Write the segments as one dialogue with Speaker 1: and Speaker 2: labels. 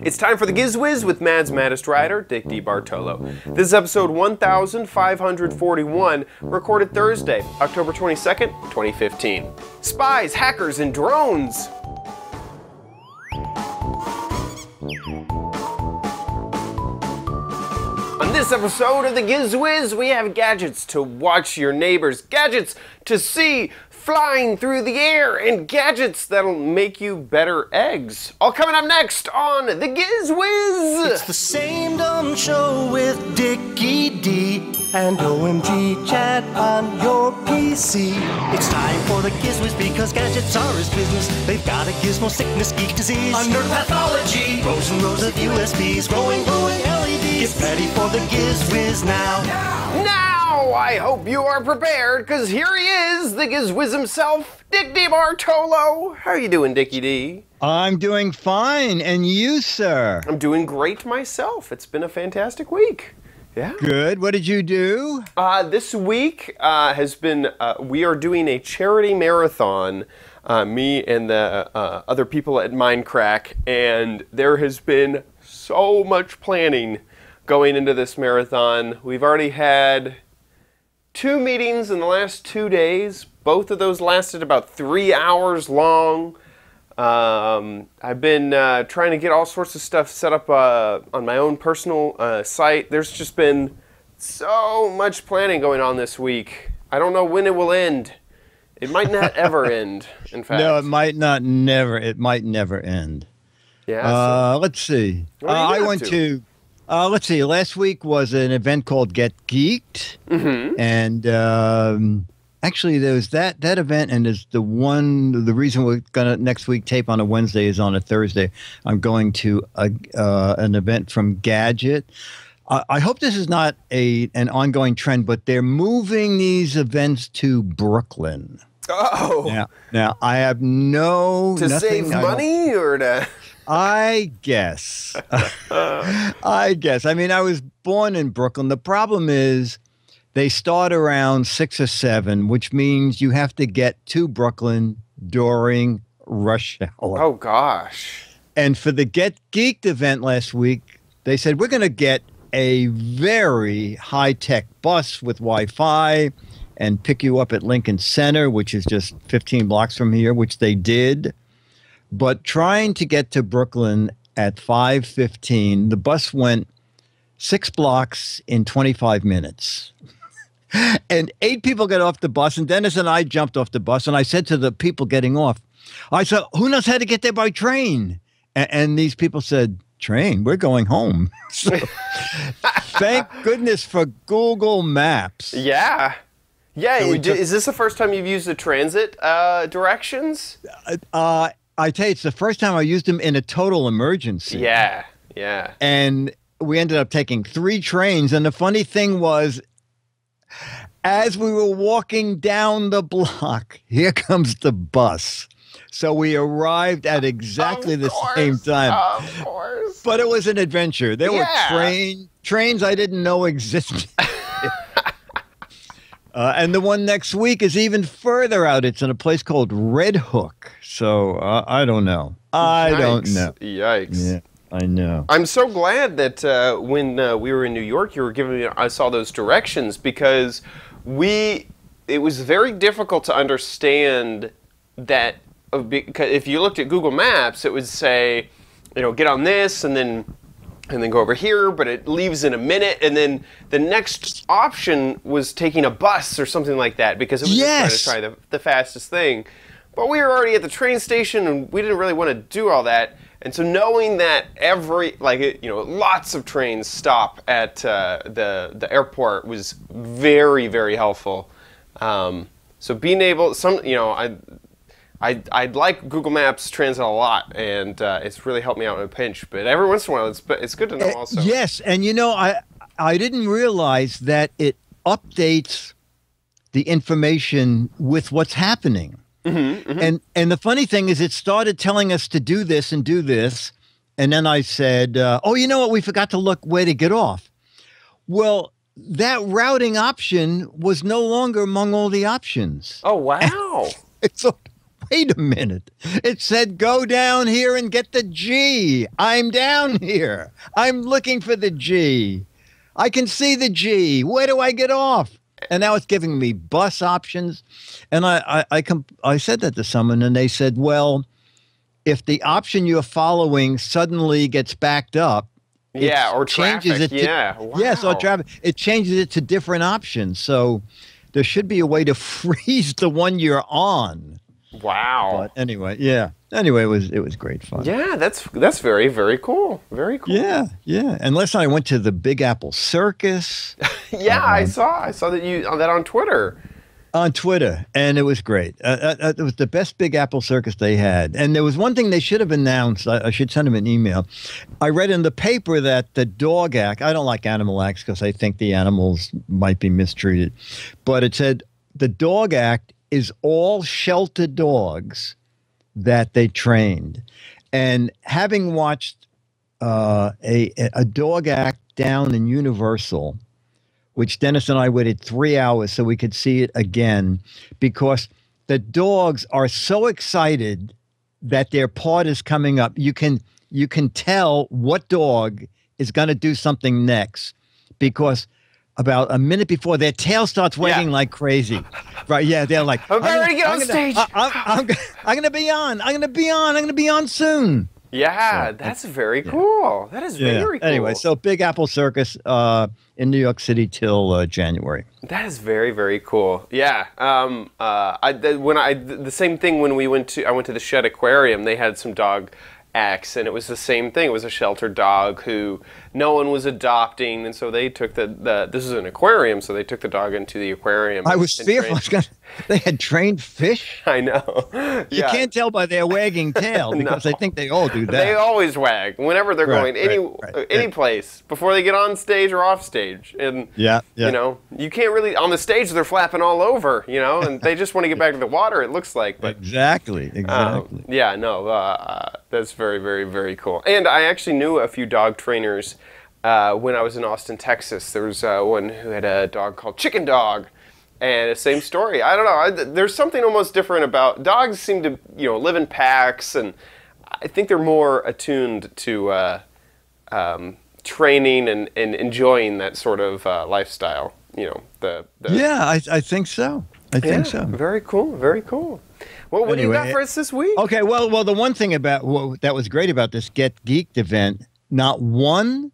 Speaker 1: It's time for the Giz Wiz with Mad's Maddest Rider, Dick D. Bartolo. This is episode 1541, recorded Thursday, October 22nd, 2015. Spies, hackers, and drones. On this episode of the Giz Wiz, we have gadgets to watch your neighbors, gadgets to see flying through the air, and gadgets that'll make you better eggs. All coming up next on the Giz Wiz.
Speaker 2: It's the same dumb show with Dickie D and OMG chat on your PC. It's time for the Giz Wiz because gadgets are his business. They've got a gizmo sickness, geek disease, under pathology, rows and rows of USBs, glowing LEDs. Get ready for the Giz Wiz now.
Speaker 1: I hope you are prepared, because here he is, the Giz Wiz himself, Dick D. Bartolo. How are you doing, Dickie D?
Speaker 3: I'm doing fine, and you, sir?
Speaker 1: I'm doing great myself. It's been a fantastic week. Yeah.
Speaker 3: Good. What did you do?
Speaker 1: This week has been, we are doing a charity marathon, me and the other people at Mindcrack, and there has been so much planning going into this marathon. We've already had 2 meetings in the last 2 days. Both of those lasted about 3 hours long. I've been trying to get all sorts of stuff set up on my own personal site. There's just been so much planning going on this week. I don't know when it will end. It might not ever end, in fact.
Speaker 3: No, it might never end.
Speaker 1: Yeah.
Speaker 3: Let's see. I went to let's see, last week was an event called Get Geeked. Mm-hmm. And actually there's that event, and there's the reason we're going to next week tape on a Wednesday is on a Thursday. I'm going to an event from Gadget. I hope this is not an ongoing trend, but they're moving these events to Brooklyn.
Speaker 1: Oh.
Speaker 3: Now I have
Speaker 1: to save money or to...
Speaker 3: I guess. I guess. I mean, I was born in Brooklyn. The problem is they start around 6 or 7, which means you have to get to Brooklyn during rush hour.
Speaker 1: Oh, gosh.
Speaker 3: And for the Get Geeked event last week, they said, we're going to get a very high-tech bus with Wi-Fi and pick you up at Lincoln Center, which is just 15 blocks from here, which they did. But trying to get to Brooklyn at 5:15, the bus went 6 blocks in 25 minutes. And 8 people got off the bus, and Dennis and I jumped off the bus, and I said to the people getting off, I said, who knows how to get there by train? And these people said, train? We're going home. So, thank goodness for Google Maps.
Speaker 1: Yeah. Yeah, is this the first time you've used the transit directions?
Speaker 3: I tell you, it's the first time I used them in a total emergency.
Speaker 1: Yeah, yeah.
Speaker 3: And we ended up taking 3 trains. And the funny thing was, as we were walking down the block, here comes the bus. So we arrived at exactly the same time.
Speaker 1: Of course.
Speaker 3: But it was an adventure. There were trains I didn't know existed. And the one next week is even further out. It's in a place called Red Hook. So I don't know. I don't know.
Speaker 1: Yikes.
Speaker 3: Yeah, I know.
Speaker 1: I'm so glad that when we were in New York, you were giving us all those directions, because it was very difficult to understand that. Because if you looked at Google Maps, it would say, get on this and then go over here, but it leaves in a minute, and then the next option was taking a bus or something like that, because it was just trying to try the fastest thing. But we were already at the train station, and we didn't really want to do all that. And so knowing that lots of trains stop at the airport was very, very helpful. So being able, I like Google Maps Transit a lot, and it's really helped me out in a pinch. But every once in a while, it's good to know also.
Speaker 3: Yes, and I didn't realize that it updates the information with what's happening. Mm-hmm, mm-hmm. And the funny thing is, it started telling us to do this and do this, and then I said, "Oh, you know what? We forgot to look where to get off." Well, that routing option was no longer among all the options.
Speaker 1: Oh, wow!
Speaker 3: wait a minute. It said, go down here and get the G. I'm down here. I'm looking for the G. I can see the G. Where do I get off? And now it's giving me bus options. And I said that to someone, and they said, well, if the option you're following suddenly gets backed up,
Speaker 1: yeah, or
Speaker 3: changes
Speaker 1: traffic.
Speaker 3: it to,
Speaker 1: Wow.
Speaker 3: yes, or traffic. It changes it to different options. So there should be a way to freeze the one you're on.
Speaker 1: Wow.
Speaker 3: But anyway, yeah. Anyway, it was great fun.
Speaker 1: Yeah, that's very, very cool. Very cool.
Speaker 3: Yeah, yeah. And last night I went to the Big Apple Circus.
Speaker 1: Yeah, I saw that you on that on Twitter.
Speaker 3: On Twitter, and it was great. It was the best Big Apple Circus they had. And there was one thing they should have announced. I should send them an email. I read in the paper that the dog act, I don't like animal acts because I think the animals might be mistreated, but it said the dog act is all sheltered dogs that they trained. And having watched a dog act down in Universal, which Dennis and I waited 3 hours so we could see it again, because the dogs are so excited that their part is coming up. You can tell what dog is going to do something next, because about a minute before, their tail starts wagging like crazy. Right? Yeah, they're like,
Speaker 1: I'm ready to get on stage.
Speaker 3: I'm going to be on. I'm going to be on soon.
Speaker 1: Yeah, that's very cool. That is very cool.
Speaker 3: Anyway, so Big Apple Circus in New York City till January.
Speaker 1: That is very, very cool. Yeah. The same thing when I went to the Shed Aquarium. They had some dog acts, and it was the same thing. It was a sheltered dog who no one was adopting, and so they took this is an aquarium, so they took the dog into the aquarium.
Speaker 3: I was fearful. They had trained fish.
Speaker 1: I know.
Speaker 3: You can't tell by their wagging tail, because I think they all do that.
Speaker 1: They always wag whenever they're going any place before they get on stage or off stage. And you know, you can't really on the stage. They're flapping all over, you know, and they just want to get back to the water. It looks like, but
Speaker 3: exactly.
Speaker 1: Yeah, no, that's very, very, very cool. And I actually knew a few dog trainers when I was in Austin, Texas. There was one who had a dog called Chicken Dog. And the same story. I don't know. There's something almost different about dogs. Seem to live in packs, and I think they're more attuned to training and enjoying that sort of lifestyle.
Speaker 3: Yeah, I think so. I think so.
Speaker 1: Very cool. Very cool. Well, what do you got for us this week?
Speaker 3: Okay. Well, the one thing that was great about this Get Geeked event, not one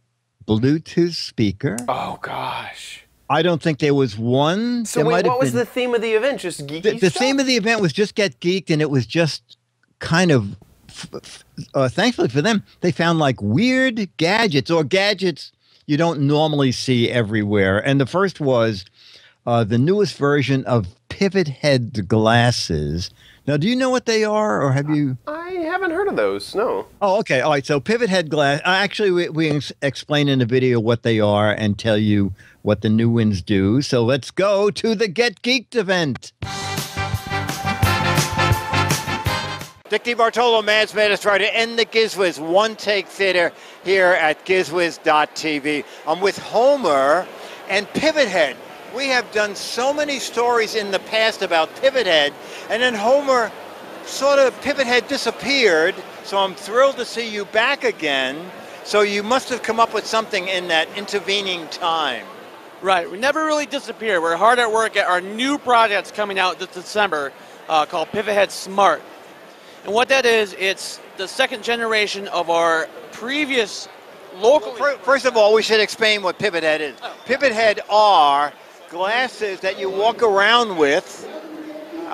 Speaker 3: Bluetooth speaker.
Speaker 1: Oh gosh.
Speaker 3: I don't think there was one.
Speaker 1: So wait, what was the theme of the event? Just geeky stuff?
Speaker 3: The theme of the event was just Get Geeked, and it was just kind of, thankfully for them, they found like weird gadgets or gadgets you don't normally see everywhere. And the first was the newest version of Pivothead glasses. Now, do you know what they are, or have you?
Speaker 1: I haven't heard of those, no.
Speaker 3: Oh, okay. All right. So Pivothead glass. Actually, we explain in the video what they are and tell you what the new ones do. So let's go to the Get Geeked event. Dick DiBartolo, Mads Madness, trying to end the Giz Wiz one-take theater here at GizWiz.tv. I'm with Homer and Pivothead. We have done so many stories in the past about Pivothead, and then Homer Pivothead disappeared, so I'm thrilled to see you back again. So you must have come up with something in that intervening time.
Speaker 4: Right, we never really disappear. We're hard at work at our new projects coming out this December called Pivothead Smart. And what that is, it's the second generation of our previous local...
Speaker 3: First of all, we should explain what Pivothead is. Oh. Pivothead are glasses that you walk around with,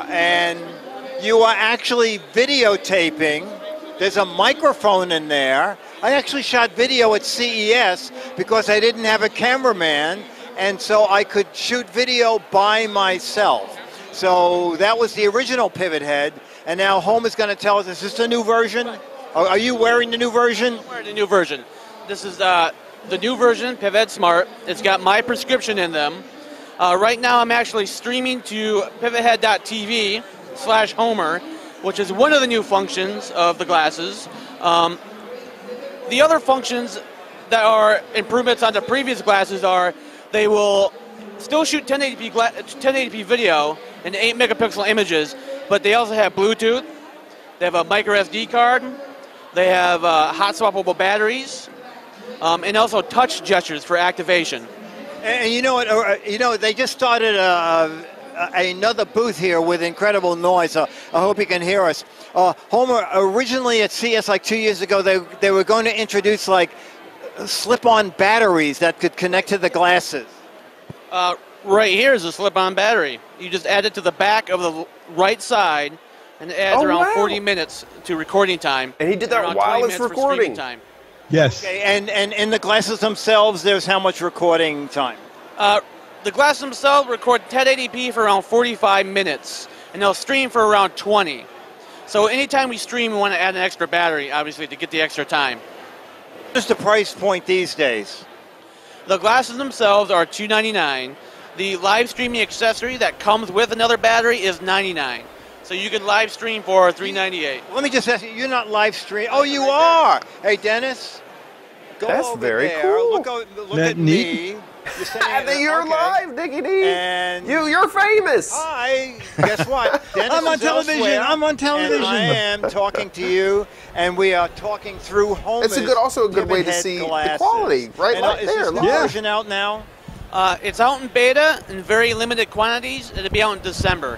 Speaker 3: and you are actually videotaping. There's a microphone in there. I actually shot video at CES because I didn't have a cameraman, and so I could shoot video by myself. So that was the original Pivothead, and now Home is going to tell us, is this the new version? Are you wearing the new version?
Speaker 4: I'm wearing the new version. This is the new version, Pivothead Smart. It's got my prescription in them. Right now I'm actually streaming to pivothead.tv/Homer, which is one of the new functions of the glasses. The other functions that are improvements on the previous glasses are they will still shoot 1080p video and 8 megapixel images, But they also have Bluetooth. They have a micro SD card. They have hot swappable batteries, and also touch gestures for activation.
Speaker 3: And you know what? They just started another booth here with incredible noise. I hope you can hear us. Homer, originally at CS like 2 years ago, they were going to introduce like slip-on batteries that could connect to the glasses.
Speaker 4: Right here is a slip-on battery. You just add it to the back of the right side, and it adds around 40 minutes to recording time.
Speaker 1: And he did that while it's recording.
Speaker 4: Time.
Speaker 3: Yes. Okay, and in the glasses themselves, there's how much recording time?
Speaker 4: The glasses themselves record 1080p for around 45 minutes, and they'll stream for around 20. So anytime we stream, we want to add an extra battery, obviously, to get the extra time.
Speaker 3: What's the price point these days?
Speaker 4: The glasses themselves are $299. The live streaming accessory that comes with another battery is $99. So you can live stream for $398.
Speaker 3: Let me just ask you, you're not live streaming. Oh, you are. Hey, Dennis.
Speaker 1: That's
Speaker 3: over
Speaker 1: very
Speaker 3: there.
Speaker 1: cool.
Speaker 3: Look at me.
Speaker 1: You're live, Dickie D.
Speaker 3: And
Speaker 1: you're famous.
Speaker 3: Hi. Guess what? Dennis
Speaker 5: I'm on
Speaker 3: is
Speaker 5: television.
Speaker 3: elsewhere,
Speaker 5: I'm on television.
Speaker 3: And I am talking to you, and we are talking through Homer's
Speaker 1: It's also a good way to see
Speaker 3: glasses.
Speaker 1: the quality, right?
Speaker 3: And,
Speaker 1: Right
Speaker 3: is
Speaker 1: there.
Speaker 3: this new version out now?
Speaker 4: It's out in beta in very limited quantities. It'll be out in December.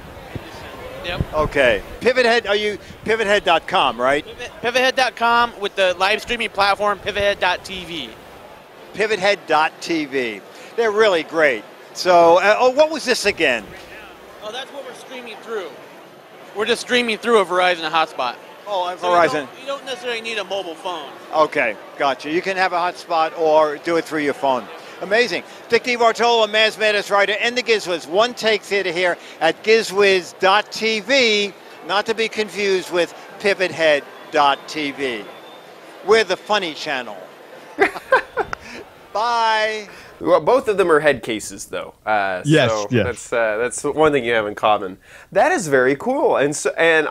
Speaker 4: Yep.
Speaker 3: Okay. Pivothead, are you pivothead.com, right?
Speaker 4: Pivothead.com with the live streaming platform Pivothead.tv.
Speaker 3: Pivothead.tv. They're really great. So, what was this again?
Speaker 4: Oh, that's what we're streaming through. We're just streaming through a Verizon hotspot.
Speaker 3: Oh, on
Speaker 4: So
Speaker 3: Verizon.
Speaker 4: you don't necessarily need a mobile phone.
Speaker 3: Okay, gotcha. You can have a hotspot or do it through your phone. Amazing. Dick DiBartolo, Maz Madness writer, and the Giz Wiz. One Take Theater here at GizWiz.tv, not to be confused with Pivothead.tv. We're the funny channel. Bye.
Speaker 1: Well, both of them are head cases, though.
Speaker 5: Yes,
Speaker 1: so
Speaker 5: yes.
Speaker 1: That's one thing you have in common. That is very cool, and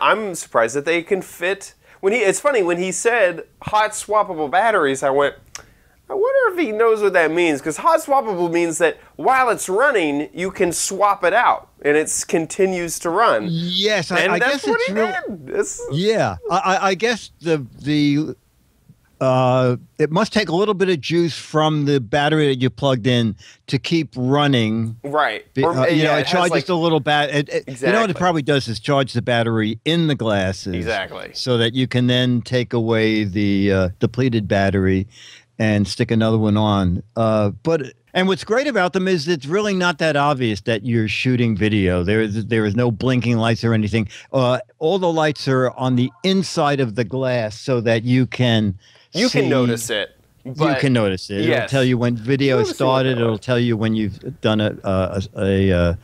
Speaker 1: I'm surprised that they can fit. It's funny when he said hot swappable batteries, I went, I wonder if he knows what that means, because hot swappable means that while it's running, you can swap it out, and it continues to run.
Speaker 3: Yes,
Speaker 1: And
Speaker 3: I
Speaker 1: that's
Speaker 3: guess
Speaker 1: what
Speaker 3: it's
Speaker 1: he
Speaker 3: real.
Speaker 1: did.
Speaker 3: Yeah, I guess it must take a little bit of juice from the battery that you plugged in to keep running.
Speaker 1: Right.
Speaker 3: It charges
Speaker 1: like,
Speaker 3: a little
Speaker 1: Exactly.
Speaker 3: You know what it probably does is charge the battery in the glasses.
Speaker 1: Exactly.
Speaker 3: So that you can then take away the depleted battery and stick another one on. And what's great about them is it's really not that obvious that you're shooting video. There is no blinking lights or anything. All the lights are on the inside of the glass so that you can
Speaker 1: notice it.
Speaker 3: You can notice it.
Speaker 1: Yes.
Speaker 3: It'll tell you when video is started. It'll tell you when you've done a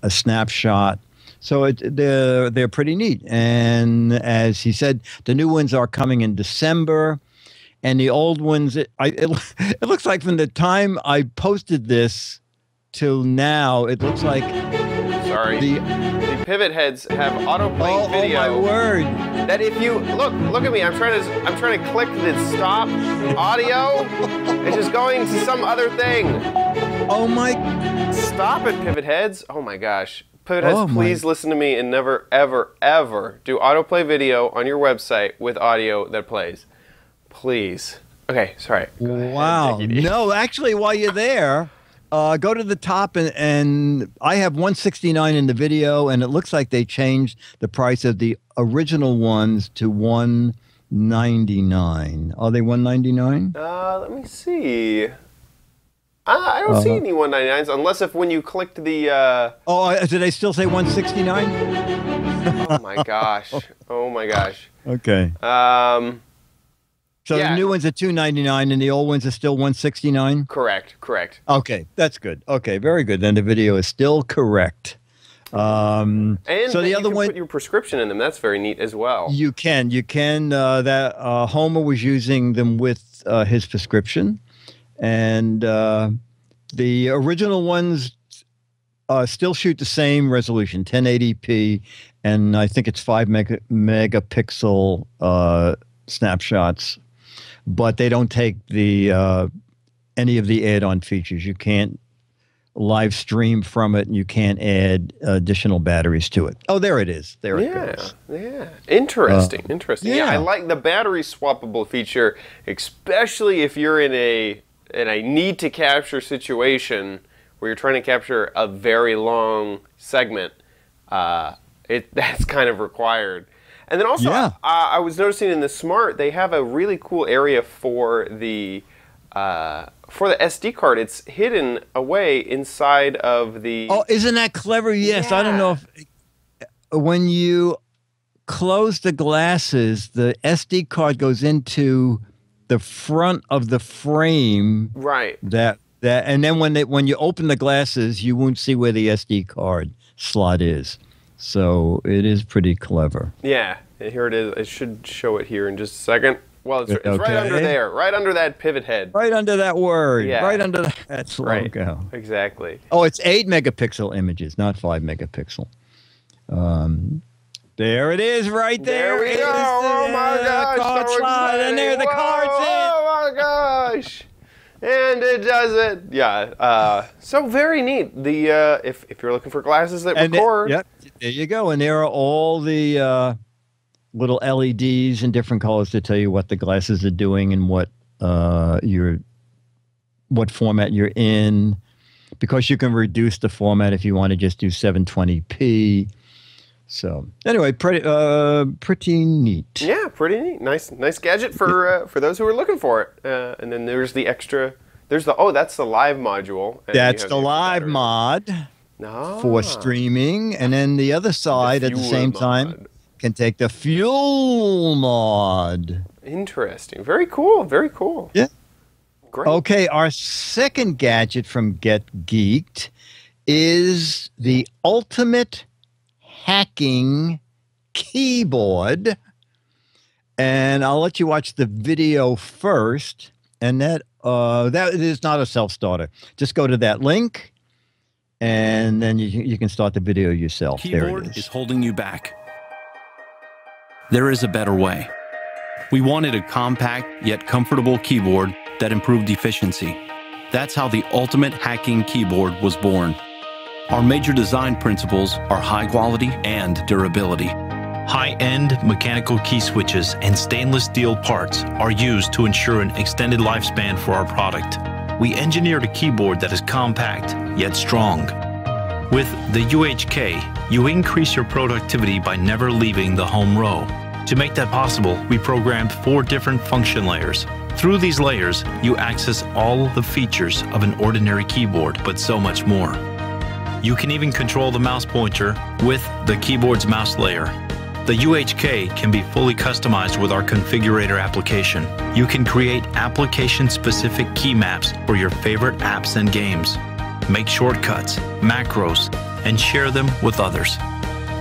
Speaker 3: snapshot. So they're pretty neat. And as he said, the new ones are coming in December. And the old ones, it looks like from the time I posted this till now, it looks like
Speaker 1: the pivot heads have autoplay video.
Speaker 3: Oh my word!
Speaker 1: That if you look at me, I'm trying to click the stop audio. It's just going to some other thing.
Speaker 3: Oh my!
Speaker 1: Stop it, pivot heads! Oh my gosh, pivot heads! Please listen to me and never, ever, ever do autoplay video on your website with audio that plays. Please. Okay, sorry.
Speaker 3: Wow. No, actually, while you're there, go to the top and I have 169 in the video, and it looks like they changed the price of the original ones to 199. Are they 199?
Speaker 1: Let me see. I don't see any 199s unless when you clicked the.
Speaker 3: Do they still say 169?
Speaker 1: Oh my gosh. Oh my gosh.
Speaker 3: Okay. So the new ones are $299 and the old ones are still $169?
Speaker 1: Correct.
Speaker 3: Okay, that's good. Okay, very good. Then the video is still correct.
Speaker 1: And
Speaker 3: so the other one,
Speaker 1: put your prescription in them. That's very neat as well.
Speaker 3: You can. That Homer was using them with his prescription, and the original ones still shoot the same resolution, 1080p, and I think it's 5 megapixel snapshots. But they don't take the any of the add-on features. You can't live stream from it, and you can't add additional batteries to it. Oh, there it is. There it goes.
Speaker 1: Yeah. Interesting. Interesting. Yeah,
Speaker 3: yeah.
Speaker 1: I like the battery swappable feature, especially if you're in a need to capture situation where you're trying to capture a very long segment. That's kind of required. And then also, I was noticing in the Smart, they have a really cool area for the SD card. It's hidden away inside of the...
Speaker 3: Oh, isn't that clever? Yes.
Speaker 1: Yeah.
Speaker 3: I don't know if... When you close the glasses, the SD card goes into the front of the frame.
Speaker 1: Right.
Speaker 3: And then when you open the glasses, you won't see where the SD card slot is. So it is pretty clever.
Speaker 1: Yeah. Here it is. I should show it here in just a second. Well, it's right under there, right under that pivot head.
Speaker 3: Right under that word.
Speaker 1: Yeah.
Speaker 3: Right under that logo.
Speaker 1: Right. Exactly.
Speaker 3: Oh, it's 8 megapixel images, not 5 megapixel. There it is, right there.
Speaker 1: There we go. Oh my gosh.
Speaker 3: Card
Speaker 1: So
Speaker 3: slot,
Speaker 1: exciting.
Speaker 3: and there the card's in.
Speaker 1: Oh my gosh. And it does it. Yeah. So very neat. The if you're looking for glasses that record.
Speaker 3: Yep. There you go. And there are all the little LEDs in different colors to tell you what the glasses are doing and what format you're in. Because you can reduce the format if you want to just do 720p. So anyway, pretty neat.
Speaker 1: Yeah, pretty neat. Nice gadget for those who are looking for it. And then there's the extra. That's the live module. And
Speaker 3: that's the live mod for streaming, and then the other side at the same time can take the fuel mod.
Speaker 1: Interesting. Very cool. Very cool.
Speaker 3: Yeah.
Speaker 1: Great.
Speaker 3: Okay, our second gadget from Get Geeked is the ultimate hacking keyboard, and I'll let you watch the video first. And that is not a self-starter. Just go to that link, and then you can start the video yourself. There it
Speaker 5: Keyboard is holding you back. There is a better way. We wanted a compact yet comfortable keyboard that improved efficiency. That's how the ultimate hacking keyboard was born. Our major design principles are high quality and durability. High-end mechanical key switches and stainless steel parts are used to ensure an extended lifespan for our product. We engineered a keyboard that is compact yet strong. With the UHK, you increase your productivity by never leaving the home row. To make that possible, we programmed 4 different function layers. Through these layers, you access all the features of an ordinary keyboard, but so much more. You can even control the mouse pointer with the keyboard's mouse layer. The UHK can be fully customized with our configurator application. You can create application-specific key maps for your favorite apps and games. Make shortcuts, macros, and share them with others.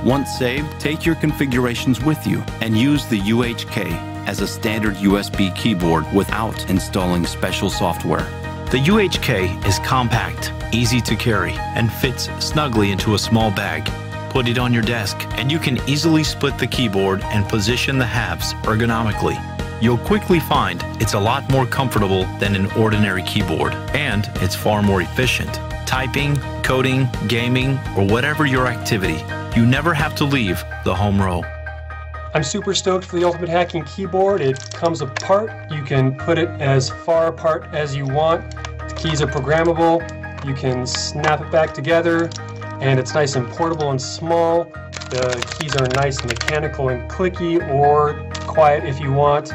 Speaker 5: Once saved, take your configurations with you and use the UHK as a standard USB keyboard without installing special software. The UHK is compact, easy to carry, and fits snugly into a small bag. Put it on your desk, and you can easily split the keyboard and position the halves ergonomically. You'll quickly find it's a lot more comfortable than an ordinary keyboard, and it's far more efficient. Typing, coding, gaming, or whatever your activity, you never have to leave the home row.
Speaker 6: I'm super stoked for the Ultimate Hacking Keyboard. It comes apart. You can put it as far apart as you want. The keys are programmable. You can snap it back together, and it's nice and portable and small. The keys are nice and mechanical and clicky or quiet if you want.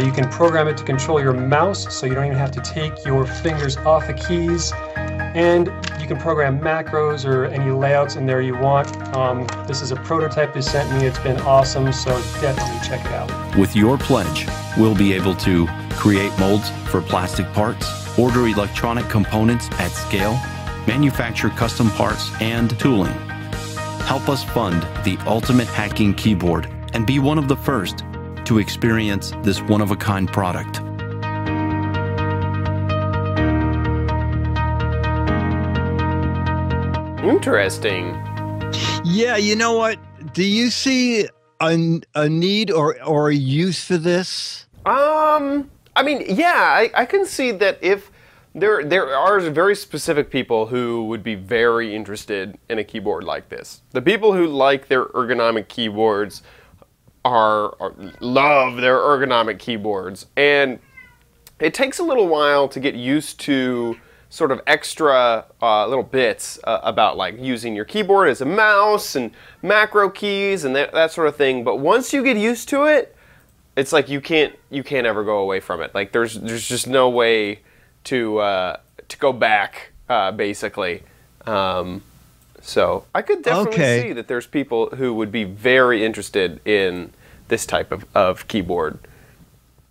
Speaker 6: You can program it to control your mouse, so you don't even have to take your fingers off the keys. And you can program macros or any layouts in there you want. This is a prototype they sent me. It's been awesome, so definitely check it out.
Speaker 5: With your pledge, we'll be able to create molds for plastic parts, order electronic components at scale, manufacture custom parts and tooling. Help us fund the Ultimate Hacking Keyboard and be one of the first to experience this one-of-a-kind product.
Speaker 1: Interesting.
Speaker 3: Yeah, you know what? Do you see a need or a use for this?
Speaker 1: I mean, yeah, I can see that if There are very specific people who would be very interested in a keyboard like this. The people who like their ergonomic keyboards love their ergonomic keyboards, and it takes a little while to get used to sort of extra little bits about like using your keyboard as a mouse and macro keys and that sort of thing. But once you get used to it, it's like you can't ever go away from it. Like there's just no way to go back basically. So I could definitely see that there's people who would be very interested in this type of keyboard.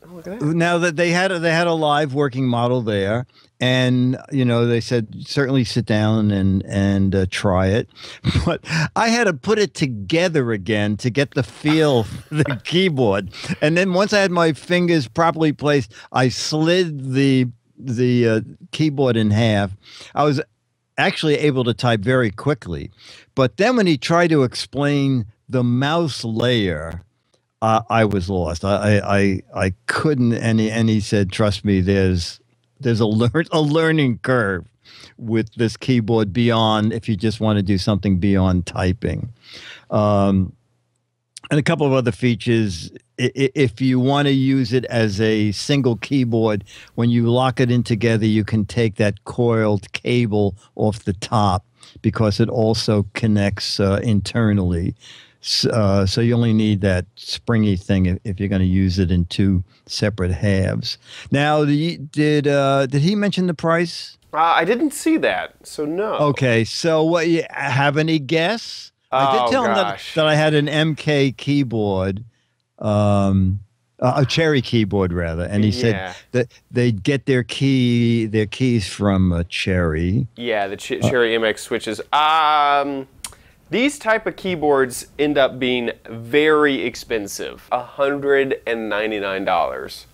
Speaker 1: Oh, look at that.
Speaker 3: Now that they had a live working model there, and they said certainly sit down and try it, but I had to put it together again to get the feel of the keyboard, and then once I had my fingers properly placed, I slid the keyboard in half. I was actually able to type very quickly, but then when he tried to explain the mouse layer, I was lost. I couldn't, and he said, "Trust me, there's a learning curve with this keyboard beyond if you just want to do something beyond typing." And a couple of other features. If you want to use it as a single keyboard, when you lock it in together, you can take that coiled cable off the top because it also connects internally. So you only need that springy thing if you're going to use it in two separate halves. Now, did he mention the price?
Speaker 1: I didn't see that, so no.
Speaker 3: Okay, so what? You have any guess? I did tell him that I had an MK keyboard, a Cherry keyboard rather, and he said that they get their keys from Cherry. Yeah, the Cherry MX switches.
Speaker 1: These type of keyboards end up being very expensive, $199.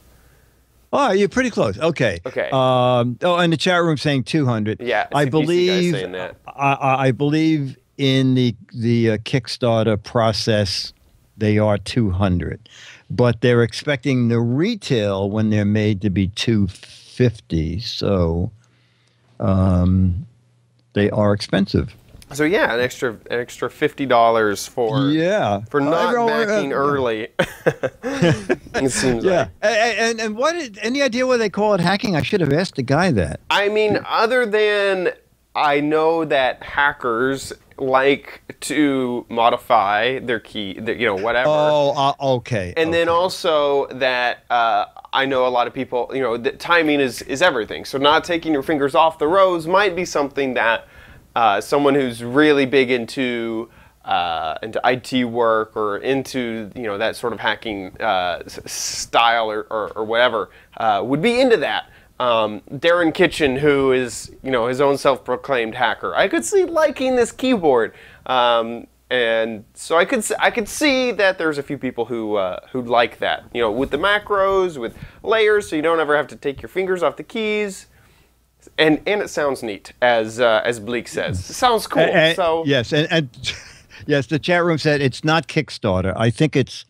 Speaker 3: Oh, you're pretty close. Okay.
Speaker 1: Okay.
Speaker 3: And the chat room saying 200.
Speaker 1: Yeah,
Speaker 3: I believe.
Speaker 1: Guy's saying that.
Speaker 3: I believe in the Kickstarter process, they are 200, but they're expecting the retail when they're made to be 250. So, they are expensive.
Speaker 1: So yeah, an extra $50 for not backing early. It seems like.
Speaker 3: And any idea why they call it hacking? I should have asked the guy that.
Speaker 1: I mean, other than I know that hackers like to modify their key, whatever.
Speaker 3: Oh, okay.
Speaker 1: And then also that I know a lot of people, that timing is everything. So not taking your fingers off the rows might be something that someone who's really big into IT work or into that sort of hacking style or whatever would be into that. Darren Kitchen, who is his own self-proclaimed hacker, I could see liking this keyboard, and so I could see that there's a few people who like that. With the macros, with layers, so you don't ever have to take your fingers off the keys. And it sounds neat, as Bleak says. It sounds cool.
Speaker 3: Yes, and yes, the chat room said it's not Kickstarter. I think it's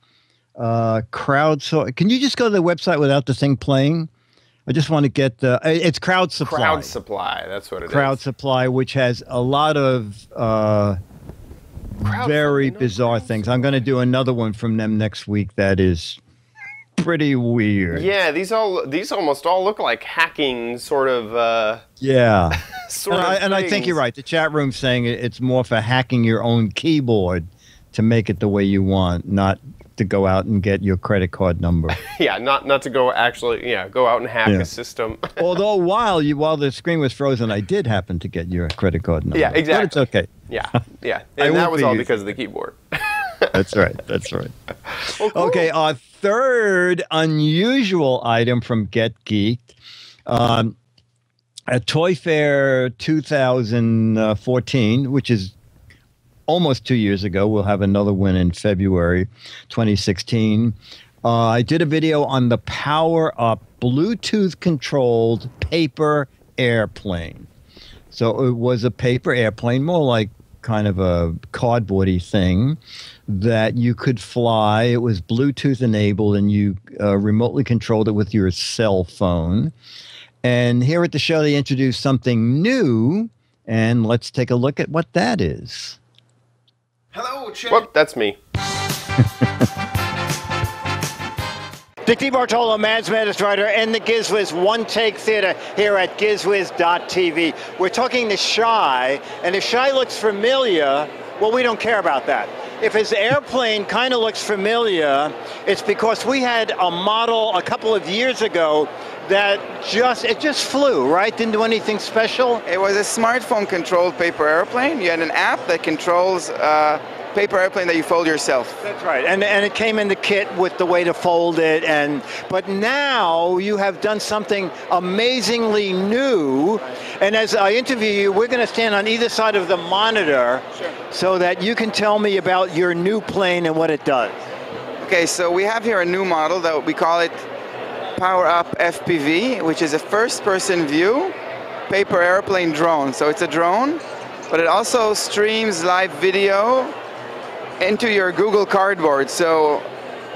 Speaker 3: crowdsourcing. Can you just go to the website without the thing playing? I just want to get it's Crowd Supply.
Speaker 1: Crowd Supply, that's what it is.
Speaker 3: Crowd Supply, which has a lot of very bizarre things. I'm going to do another one from them next week that is pretty weird.
Speaker 1: Yeah, these almost all look like hacking sort of.
Speaker 3: Yeah.
Speaker 1: And
Speaker 3: I think you're right. The chat room's saying it's more for hacking your own keyboard to make it the way you want, not to go out and get your credit card number.
Speaker 1: Yeah, not to go go out and hack a system.
Speaker 3: Although while the screen was frozen, I did happen to get your credit card number.
Speaker 1: Yeah, exactly.
Speaker 3: But it's okay.
Speaker 1: Yeah. And that was all because of the keyboard.
Speaker 3: That's right.
Speaker 1: Well, cool.
Speaker 3: Okay, our third unusual item from Get Geeked. At Toy Fair 2014, which is almost 2 years ago, we'll have another one in February 2016. I did a video on the PowerUp Bluetooth-controlled paper airplane. So it was a paper airplane, more like kind of a cardboardy thing that you could fly. It was Bluetooth enabled, and you remotely controlled it with your cell phone. And here at the show, they introduced something new, and let's take a look at what that is.
Speaker 1: Hello, Chad. Whoop, that's me.
Speaker 3: Dick DeBartolo, Mads Madness writer, and the Giz Wiz One Take Theater here at GizWiz.tv. We're talking to Shy, and if Shy looks familiar, well, we don't care about that. If his airplane kind of looks familiar, it's because we had a model a couple of years ago that just flew, right? Didn't do anything special?
Speaker 7: It was a smartphone-controlled paper airplane. You had an app that controls paper airplane that you fold yourself.
Speaker 3: That's right, and it came in the kit with the way to fold it, but now you have done something amazingly new, and as I interview you, we're going to stand on either side of the monitor so that you can tell me about your new plane and what it does.
Speaker 7: Okay, so we have here a new model that we call it PowerUp FPV, which is a first-person view paper airplane drone. So it's a drone, but it also streams live video into your Google Cardboard, so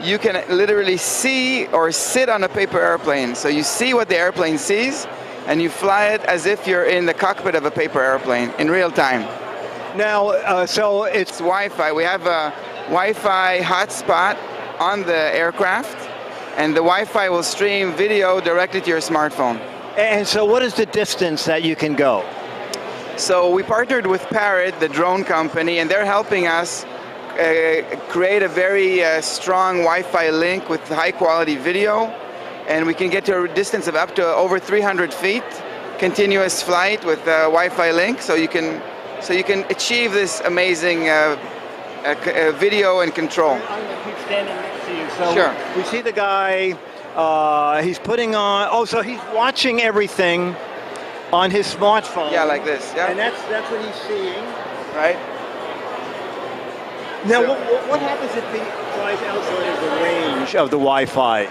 Speaker 7: you can literally see or sit on a paper airplane. So you see what the airplane sees, and you fly it as if you're in the cockpit of a paper airplane in real time.
Speaker 3: Now, so
Speaker 7: It's Wi-Fi. We have a Wi-Fi hotspot on the aircraft, and the Wi-Fi will stream video directly to your smartphone.
Speaker 3: And so what is the distance that you can go?
Speaker 7: So we partnered with Parrot, the drone company, and they're helping us create a very strong Wi-Fi link with high quality video, and we can get to a distance of up to over 300 feet, continuous flight with a Wi-Fi link, so you can achieve this amazing video and control.
Speaker 3: I'm going to keep standing next to you. So
Speaker 7: sure.
Speaker 3: We see the guy, he's putting on, so he's watching everything on his smartphone.
Speaker 7: Yeah, like this, yeah.
Speaker 3: And that's what he's seeing.
Speaker 7: Right.
Speaker 3: Now, what happens if he flies outside of the range of the Wi-Fi?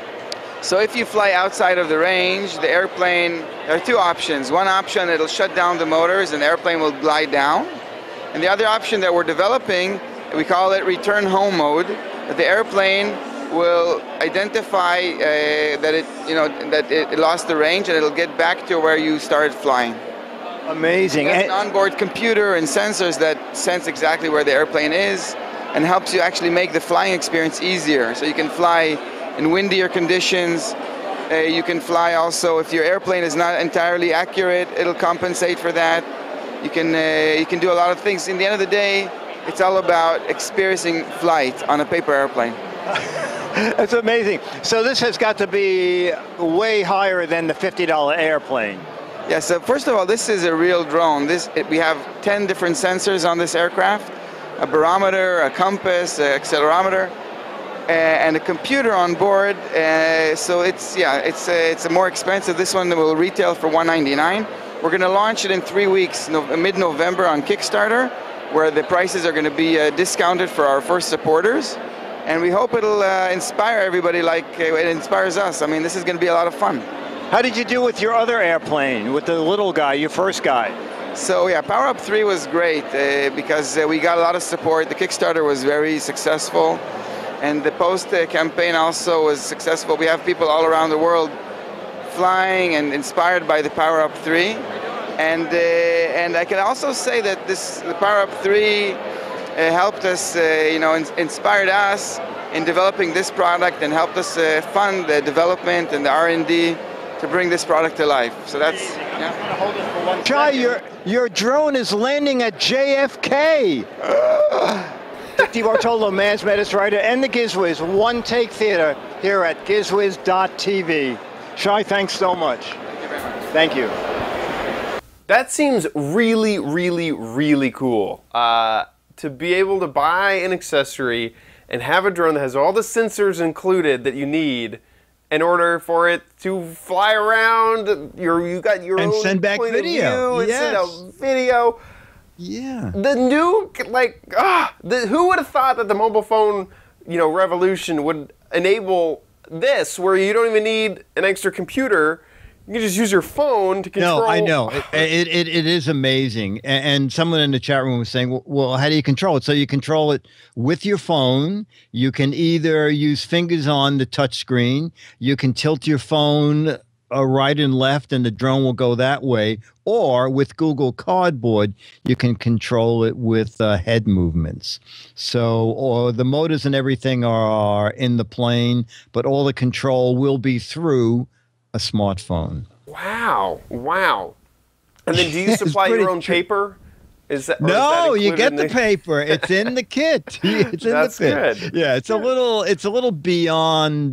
Speaker 7: So if you fly outside of the range, the airplane, there are two options. One option, it'll shut down the motors and the airplane will glide down. And the other option that we're developing, we call it return home mode, that the airplane will identify that it lost the range, and it'll get back to where you started flying.
Speaker 3: Amazing.
Speaker 7: There's an onboard computer and sensors that sense exactly where the airplane is, and helps you actually make the flying experience easier. So you can fly in windier conditions. You can fly also if your airplane is not entirely accurate, it'll compensate for that. You can do a lot of things. In the end of the day, it's all about experiencing flight on a paper airplane.
Speaker 3: That's amazing. So this has got to be way higher than the $50 airplane.
Speaker 7: Yeah, so first of all, this is a real drone. We have 10 different sensors on this aircraft, a barometer, a compass, an accelerometer, and a computer on board. So it's a more expensive. This one will retail for $199. We're going to launch it in 3 weeks, mid-November on Kickstarter, where the prices are going to be discounted for our first supporters. And we hope it'll inspire everybody like it inspires us. I mean, this is going to be a lot of fun.
Speaker 3: How did you do with your other airplane, with the little guy, your first guy?
Speaker 7: So yeah, PowerUp 3 was great because we got a lot of support. The Kickstarter was very successful, and the post campaign also was successful. We have people all around the world flying and inspired by the PowerUp 3. And I can also say that the PowerUp 3 helped us, inspired us in developing this product and helped us fund the development and the R&D to bring this product to life. So that's, yeah.
Speaker 3: Jai, your drone is landing at JFK. Dick DeBartolo, Mads Madness writer, and the Giz Wiz One Take Theater here at GizWiz.tv. Shai, thanks so much.
Speaker 7: Thank you very much.
Speaker 3: Thank you.
Speaker 1: That seems really, really, really cool. To be able to buy an accessory and have a drone that has all the sensors included that you need in order for it to fly around. You got your
Speaker 3: and
Speaker 1: own
Speaker 3: send back
Speaker 1: point
Speaker 3: video.
Speaker 1: of view,
Speaker 3: Yes.
Speaker 1: and send out video.
Speaker 3: Yeah.
Speaker 1: The new, who would have thought that the mobile phone, revolution would enable this, where you don't even need an extra computer. You can just use your phone to control.
Speaker 3: No, I know. It is amazing. And someone in the chat room was saying, well, how do you control it? So you control it with your phone. You can either use fingers on the touch screen. You can tilt your phone right and left, and the drone will go that way. Or with Google Cardboard, you can control it with head movements. So, or the motors and everything are in the plane, but all the control will be through a smartphone.
Speaker 1: Wow. Wow. And then do you supply your own paper? Is that,
Speaker 3: no, you get the paper. It's in the kit. It's in
Speaker 1: That's
Speaker 3: the kit.
Speaker 1: good.
Speaker 3: Yeah, it's a little beyond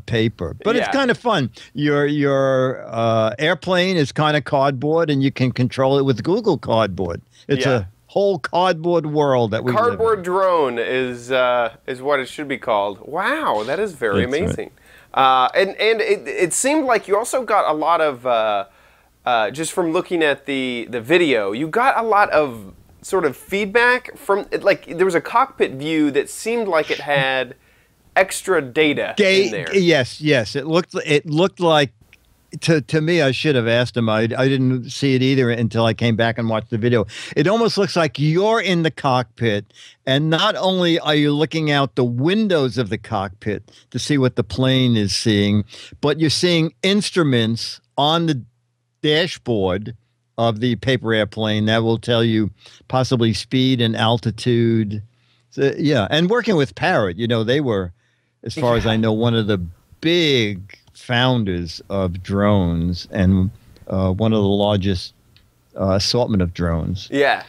Speaker 3: paper, but it's kind of fun. Your airplane is kind of cardboard, and you can control it with Google Cardboard. It's a whole cardboard world that we live in.
Speaker 1: Cardboard drone is what it should be called. Wow, that is very amazing. Right. And it seemed like you also got a lot of. Just from looking at the video, you got a lot of sort of feedback from, like, there was a cockpit view that seemed like it had extra data in there.
Speaker 3: Yes. It looked like, to me, I should have asked him. I didn't see it either until I came back and watched the video. It almost looks like you're in the cockpit, and not only are you looking out the windows of the cockpit to see what the plane is seeing, but you're seeing instruments on the dashboard of the paper airplane that will tell you possibly speed and altitude. So, yeah, and working with Parrot, they were, as far as I know, one of the big founders of drones and one of the largest assortment of drones.
Speaker 1: Yeah.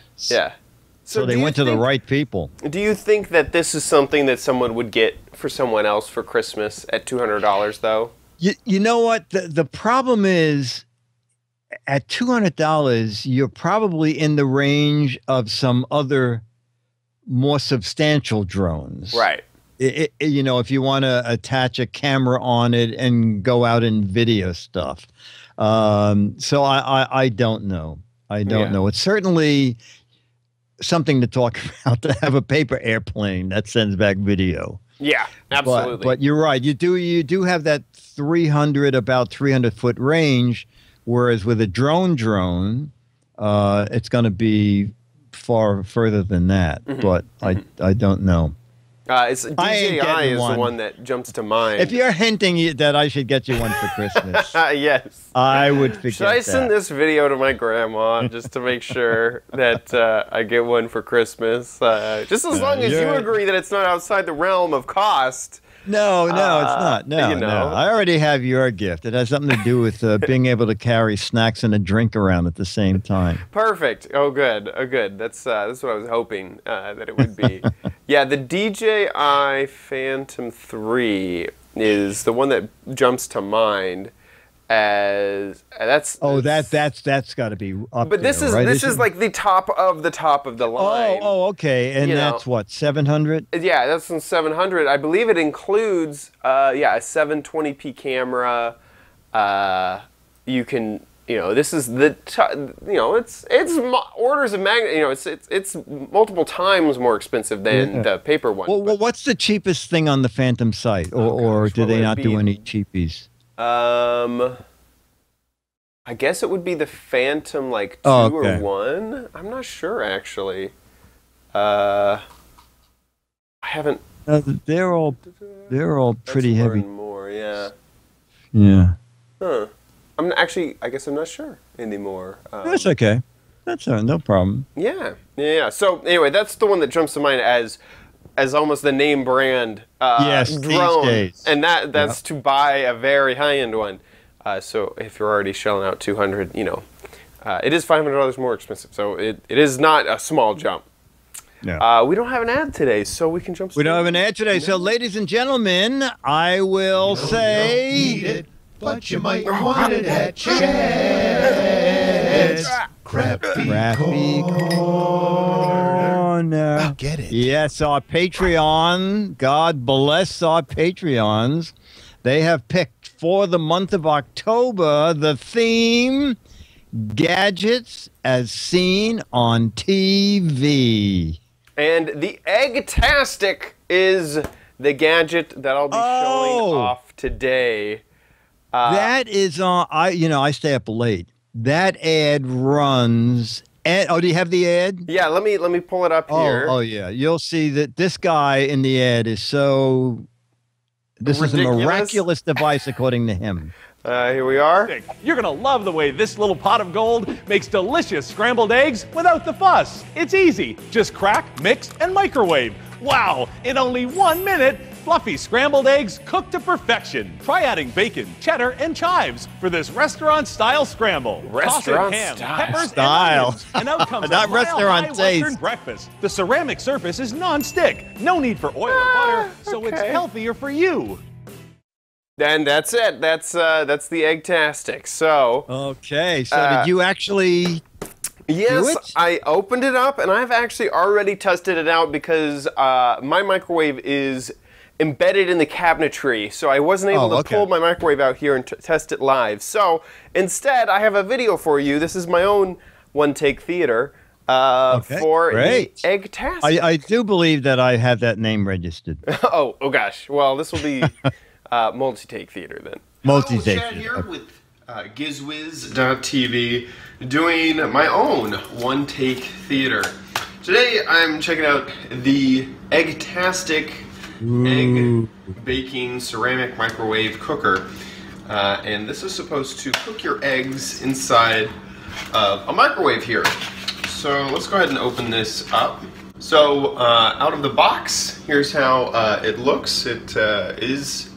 Speaker 3: So they went to the right people.
Speaker 1: Do you think that this is something that someone would get for someone else for Christmas at $200, though?
Speaker 3: You know what? The problem is, at $200, you're probably in the range of some other more substantial drones.
Speaker 1: Right.
Speaker 3: If you want to attach a camera on it and go out and video stuff. So I don't know. I don't know. It's certainly something to talk about, to have a paper airplane that sends back video.
Speaker 1: Yeah, absolutely.
Speaker 3: But you're right. You do have that about 300-foot range. Whereas with a drone, it's going to be far further than that. Mm-hmm. But I don't know.
Speaker 1: DJI is the one that jumps to mind.
Speaker 3: If you're hinting that I should get you one for Christmas,
Speaker 1: yes,
Speaker 3: I would forget that.
Speaker 1: Should I send this video to my grandma just to make sure that I get one for Christmas? Just as long as you agree that it's not outside the realm of cost.
Speaker 3: No, it's not. No. I already have your gift. It has something to do with being able to carry snacks and a drink around at the same time.
Speaker 1: Perfect. Oh, good. That's what I was hoping that it would be. Yeah, the DJI Phantom 3 is the one that jumps to mind. As that's got to be up. But this is like the top of the line.
Speaker 3: Oh, okay. And that's what, 700?
Speaker 1: Yeah, that's in 700. I believe it includes a 720p camera. You can, this is the it's orders of magnitude. It's multiple times more expensive than the paper one.
Speaker 3: Well, what's the cheapest thing on the Phantom site, or do they not do any cheapies?
Speaker 1: I guess it would be the Phantom 2 or 1. I'm not sure actually. I haven't.
Speaker 3: They're all pretty heavy.
Speaker 1: More, yeah.
Speaker 3: Yeah.
Speaker 1: Huh. I guess I'm not sure anymore.
Speaker 3: That's okay. That's no problem.
Speaker 1: Yeah. So anyway, that's the one that jumps to mind as almost the name brand
Speaker 3: yes,
Speaker 1: drone,
Speaker 3: these days.
Speaker 1: And that's to buy a very high end one. So if you're already shelling out $200, it is $500 more expensive. So it is not a small jump.
Speaker 3: No.
Speaker 1: We don't have an ad today, so we can jump.
Speaker 3: We don't have an ad today, so ladies and gentlemen, I will say.
Speaker 8: You don't need it, but you might want it at Chad's Crappy Corner. I'll get it.
Speaker 3: Yes, our Patreon. God bless our Patreons. They have picked for the month of October the theme gadgets as seen on TV.
Speaker 1: And the Eggtastic is the gadget that I'll be showing off today.
Speaker 3: That is on. I stay up late. That ad runs. Do you have the ad?
Speaker 1: Yeah, let me pull it up here.
Speaker 3: Oh yeah, you'll see that this guy in the ad is so. This
Speaker 1: ridiculous.
Speaker 3: is a miraculous device, according to him.
Speaker 1: Here we are.
Speaker 9: You're gonna love the way this little pot of gold makes delicious scrambled eggs without the fuss. It's easy. Just crack, mix, and microwave. Wow, in only 1 minute, fluffy scrambled eggs cooked to perfection. Try adding bacon, cheddar, and chives for this restaurant-style scramble.
Speaker 1: Restaurant
Speaker 9: Toss in ham,
Speaker 1: style.
Speaker 9: peppers,
Speaker 3: Style.
Speaker 9: and onions, and out comes
Speaker 3: Not
Speaker 9: a
Speaker 3: restaurant
Speaker 9: mile-high Western
Speaker 3: taste.
Speaker 9: breakfast. The ceramic surface is non-stick. No need for oil or butter, so it's
Speaker 1: okay.
Speaker 9: healthier for you.
Speaker 1: And that's it. That's the Eggtastic. So
Speaker 3: Okay, so did you actually
Speaker 1: yes,
Speaker 3: it?
Speaker 1: I opened it up, and I've actually already tested it out because my microwave is embedded in the cabinetry, so I wasn't able to pull my microwave out here and test it live. So instead, I have a video for you. This is my own one-take theater for the Eggtastic.
Speaker 3: I do believe that I have that name registered.
Speaker 1: oh gosh. Well, this will be multi-take theater then.
Speaker 3: Multi-take
Speaker 1: Chad
Speaker 3: theater.
Speaker 1: here with GizWiz.tv doing my own one-take theater. Today I'm checking out the Eggtastic egg baking ceramic microwave cooker. And this is supposed to cook your eggs inside of a microwave here. So let's go ahead and open this up. So out of the box, here's how it looks. It is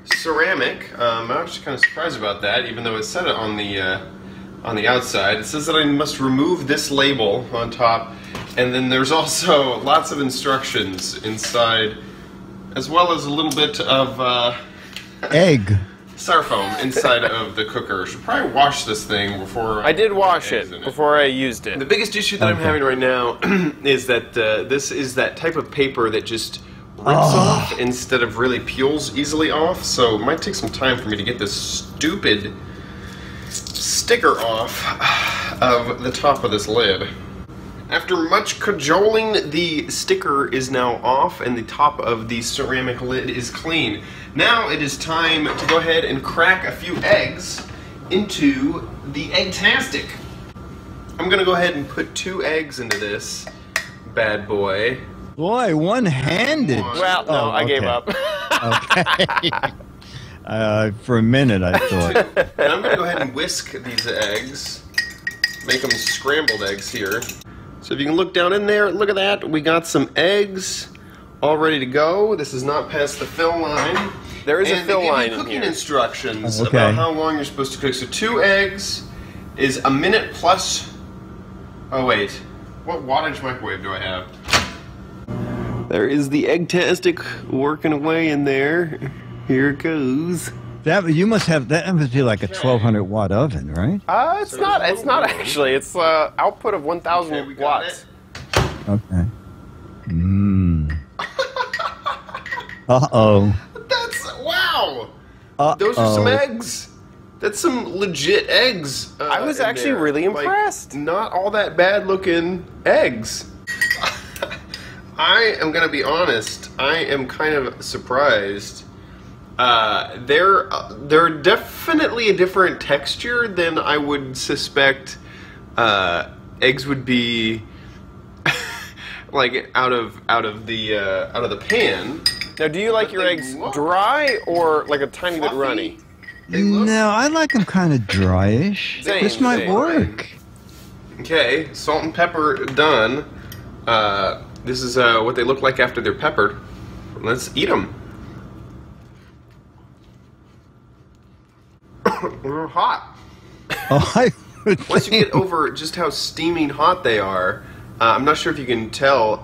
Speaker 1: ceramic. I'm actually kind of surprised about that, even though it said it on the outside. It says that I must remove this label on top, and then there's also lots of instructions inside, as well as a little bit of
Speaker 3: egg
Speaker 1: styrofoam inside of the cooker. Should probably wash this thing before. I did wash it before I used it.
Speaker 10: The biggest issue that I'm having right now is that this is that type of paper that just rips off instead of really peels easily off, so it might take some time for me to get this stupid sticker off of the top of this lid. After much cajoling, the sticker is now off and the top of the ceramic lid is clean. Now it is time to go ahead and crack a few eggs into the Eggtastic. I'm gonna go ahead and put 2 eggs into this bad boy.
Speaker 3: Boy, one-handed.
Speaker 1: Well, no, I gave up.
Speaker 3: Okay. For a minute, I thought.
Speaker 10: And I'm going to go ahead and whisk these eggs, make them scrambled eggs here. So if you can look down in there, look at that. We got some eggs all ready to go. This is not past the fill line.
Speaker 1: There is a fill line in
Speaker 10: cooking
Speaker 1: here.
Speaker 10: instructions about how long you're supposed to cook. So 2 eggs is a minute plus. Oh wait, what wattage microwave do I have? There is the Eggtastic working away in there. Here it goes.
Speaker 3: That you must have. That must be like a 1200 watt oven, right?
Speaker 1: It's not. It's not actually. It's output of 1,000 watts.
Speaker 3: Okay. Uh-oh.
Speaker 10: That's wow. Those are some eggs. That's some legit eggs.
Speaker 1: I was actually really impressed.
Speaker 10: Like, not all that bad looking eggs. I am gonna be honest. I am kind of surprised. They're definitely a different texture than I would suspect eggs would be. Like out of the pan.
Speaker 1: Now, do you like your eggs dry or like a tiny bit runny?
Speaker 3: No, I like them kind of dryish. This might work.
Speaker 10: Okay, salt and pepper done. This is what they look like after they're peppered. Let's eat them. They're hot.
Speaker 3: Oh, I would
Speaker 10: Once you get over just how steaming hot they are, I'm not sure if you can tell.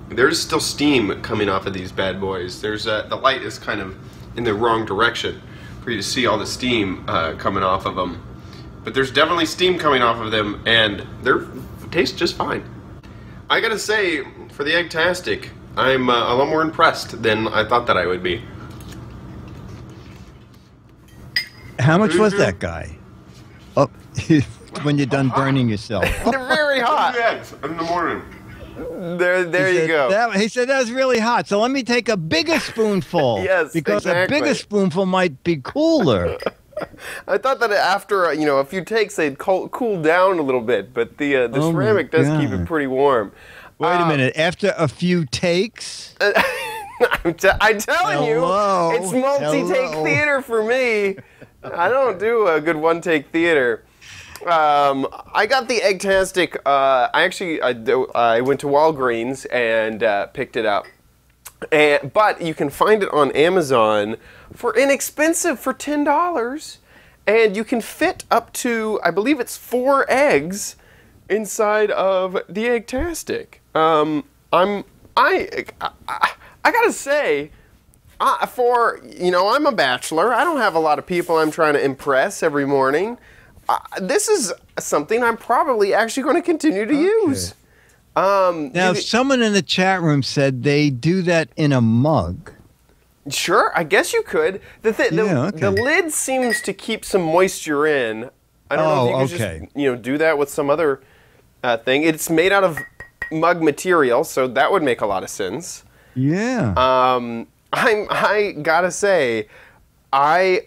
Speaker 10: There's still steam coming off of these bad boys. There's the light is kind of in the wrong direction for you to see all the steam coming off of them. But there's definitely steam coming off of them, and they taste just fine. I gotta say, for the Eggtastic, I'm a lot more impressed than I thought that I would be.
Speaker 3: How much was that guy? Oh, when you're done burning yourself.
Speaker 1: They're very hot.
Speaker 10: 2 eggs in the morning.
Speaker 1: There you go.
Speaker 3: He said that was really hot, so let me take a bigger spoonful.
Speaker 1: Yes,
Speaker 3: because
Speaker 1: exactly.
Speaker 3: a bigger spoonful might be cooler.
Speaker 1: I thought that after a few takes they'd cool down a little bit, but the ceramic does keep it pretty warm.
Speaker 3: Wait a minute. After a few takes?
Speaker 1: I'm telling you, it's multi-take theater for me. I don't do a good one-take theater. I got the Eggtastic. I went to Walgreens and picked it up. But you can find it on Amazon for inexpensive, for $10. And you can fit up to, I believe it's 4 eggs inside of the Eggtastic. I gotta say, I'm a bachelor. I don't have a lot of people I'm trying to impress every morning. This is something I'm probably actually going to continue to use.
Speaker 3: Now, someone in the chat room said they do that in a mug.
Speaker 1: Sure, I guess you could. The lid seems to keep some moisture in. I don't know if you could just do that with some other thing. It's made out of mug material, so that would make a lot of sense.
Speaker 3: Yeah.
Speaker 1: I gotta say, I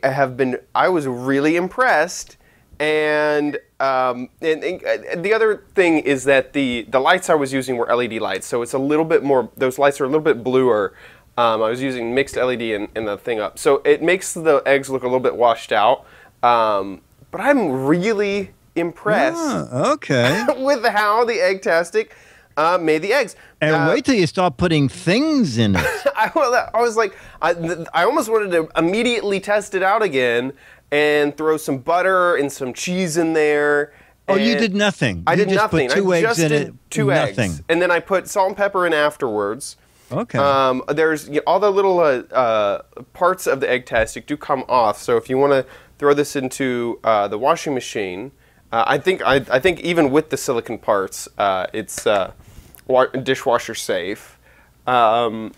Speaker 1: was really impressed, and the other thing is that the lights I was using were LED lights, so it's a little bit more. Those lights are a little bit bluer. I was using mixed LED and the thing up, so it makes the eggs look a little bit washed out. But I'm really impressed. With how the Eggtastic made the eggs.
Speaker 3: And wait till you start putting things in it.
Speaker 1: I was like, I almost wanted to immediately test it out again and throw some butter and some cheese in there.
Speaker 3: Oh, you did nothing.
Speaker 1: I did nothing.
Speaker 3: Put 2 eggs
Speaker 1: just
Speaker 3: in
Speaker 1: did
Speaker 3: it.
Speaker 1: 2 eggs. And then I put salt and pepper in afterwards.
Speaker 3: Okay.
Speaker 1: There's all the little parts of the Eggtastic do come off. So if you want to throw this into the washing machine, I think even with the silicone parts, it's dishwasher safe. I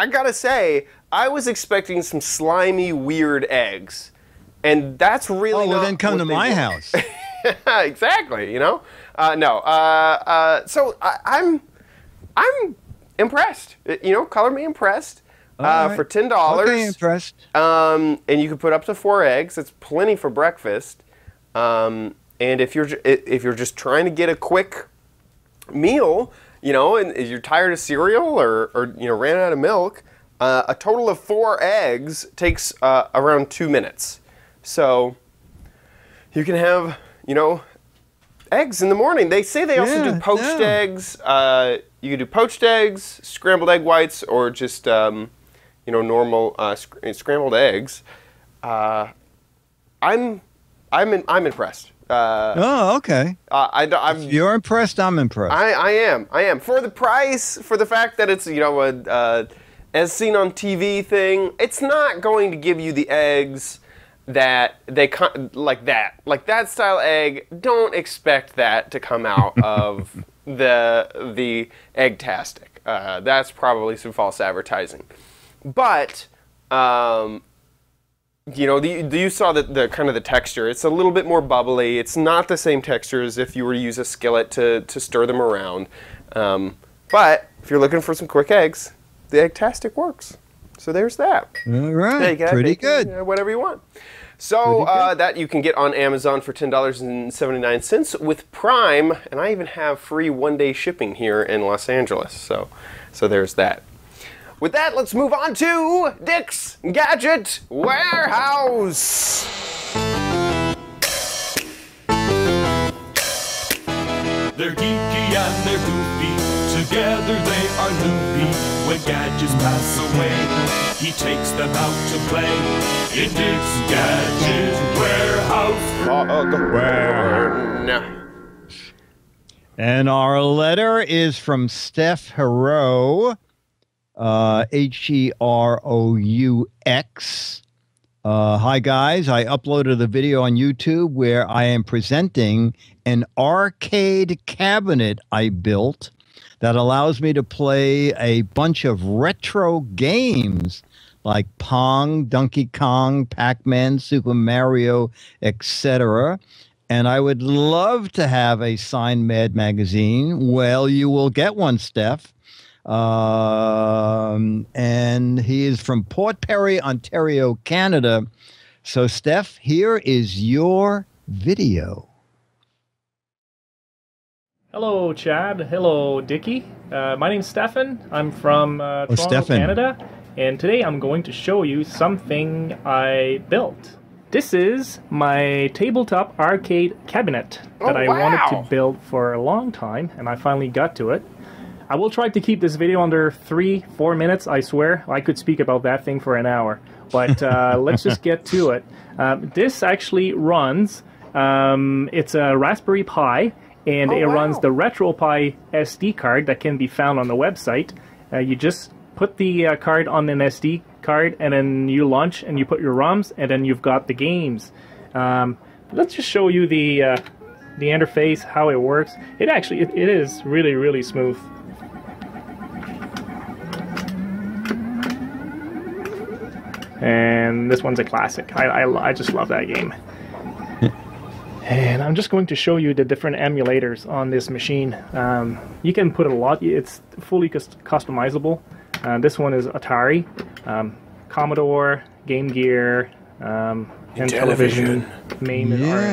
Speaker 1: gotta say, I was expecting some slimy, weird eggs, and that's really
Speaker 3: well, then come to my house.
Speaker 1: Exactly. No. So I'm impressed. Color me impressed.
Speaker 3: Right.
Speaker 1: For $10.
Speaker 3: Okay, impressed.
Speaker 1: And you can put up to 4 eggs. It's plenty for breakfast. And if you're just trying to get a quick meal, and you're tired of cereal or ran out of milk, a total of 4 eggs takes around 2 minutes. So you can have eggs in the morning. They say they also do poached eggs. You can do poached eggs, scrambled egg whites, or just normal scrambled eggs. I'm impressed.
Speaker 3: Okay.
Speaker 1: If
Speaker 3: you're impressed, I'm impressed.
Speaker 1: I am. For the price, for the fact that it's as seen on TV thing, it's not going to give you the eggs that like that style egg. Don't expect that to come out of the Eggtastic. That's probably some false advertising. But you saw the kind of the texture. It's a little bit more bubbly. It's not the same texture as if you were to use a skillet to stir them around. But if you're looking for some quick eggs, the Eggtastic works. So there's that.
Speaker 3: All right, pretty good.
Speaker 1: Whatever you want. So that you can get on Amazon for $10.79 with Prime, and I even have free 1-day shipping here in Los Angeles. So there's that. With that, let's move on to Dick's Gadget Warehouse.
Speaker 11: They're geeky and they're goofy, together they are loopy. When gadgets pass away, he takes them out to play in Dick's Gadget Warehouse.
Speaker 3: And our letter is from Steph Heroux. Heroux. Hi guys, I uploaded the video on YouTube where I am presenting an arcade cabinet I built that allows me to play a bunch of retro games like Pong, Donkey Kong, Pac-Man, Super Mario, etc. And I would love to have a signed Mad magazine. Well, you will get one, Steph. And he is from Port Perry, Ontario, Canada. So, Steph, here is your video.
Speaker 12: Hello, Chad. Hello, Dickie. My name's Stefan. I'm from Toronto, Canada. and today I'm going to show you something I built. This is my tabletop arcade cabinet that I wanted to build for a long time, and I finally got to it. I will try to keep this video under 3-4 minutes, I swear. I could speak about that thing for an hour, but let's just get to it. This actually runs, it's a Raspberry Pi, and it runs the RetroPie SD card that can be found on the website. You just put the card on an SD card, and then you launch and you put your ROMs, and then you've got the games. Let's just show you the interface, how it works. It actually it is really smooth. And this one's a classic. I just love that game. And I'm just going to show you the different emulators on this machine. You can put a lot. It's fully customizable. This one is Atari, Commodore, Game Gear, and Television.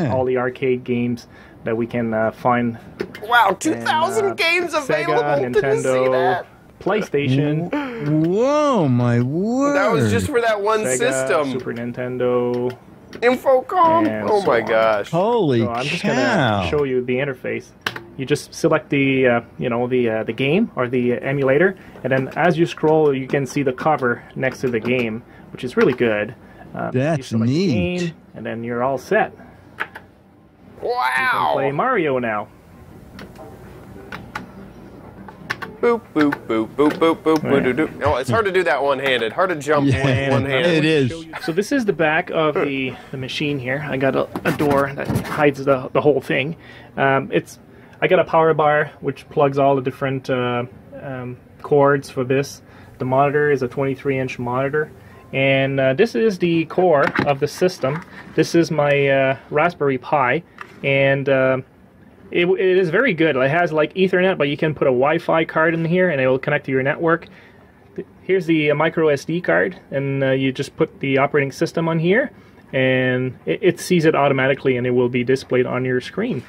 Speaker 12: All the arcade games that we can find.
Speaker 1: Wow, 2,000 games available!
Speaker 12: Sega, Nintendo,
Speaker 1: Did you see that?
Speaker 12: PlayStation.
Speaker 3: Whoa, my word!
Speaker 1: That was just for that one
Speaker 12: Sega,
Speaker 1: system.
Speaker 12: Super Nintendo.
Speaker 1: Infocom.
Speaker 12: And
Speaker 1: Oh
Speaker 12: so
Speaker 1: my
Speaker 12: on.
Speaker 1: gosh!
Speaker 3: Holy
Speaker 12: So I'm just
Speaker 3: cow!
Speaker 12: gonna show you the interface. You just select the the game or the emulator, and then as you scroll, you can see the cover next to the game, which is really good. You
Speaker 3: That's
Speaker 12: select the
Speaker 3: neat.
Speaker 12: game, and then you're all set. You can
Speaker 1: Wow!
Speaker 12: play Mario now.
Speaker 1: Boop boop boop boop boop boop boop doo doo. Oh, it's hard to do that one-handed. Hard to jump one-handed.
Speaker 3: It is.
Speaker 12: So this is the back of the machine here. I got a door that hides the whole thing. I got a power bar which plugs all the different cords for this. The monitor is a 23-inch monitor, and this is the core of the system. This is my Raspberry Pi, and it is very good. It has like Ethernet, but you can put a Wi-Fi card in here, and it will connect to your network. Here's the micro SD card, and you just put the operating system on here, and it sees it automatically, and it will be displayed on your screen.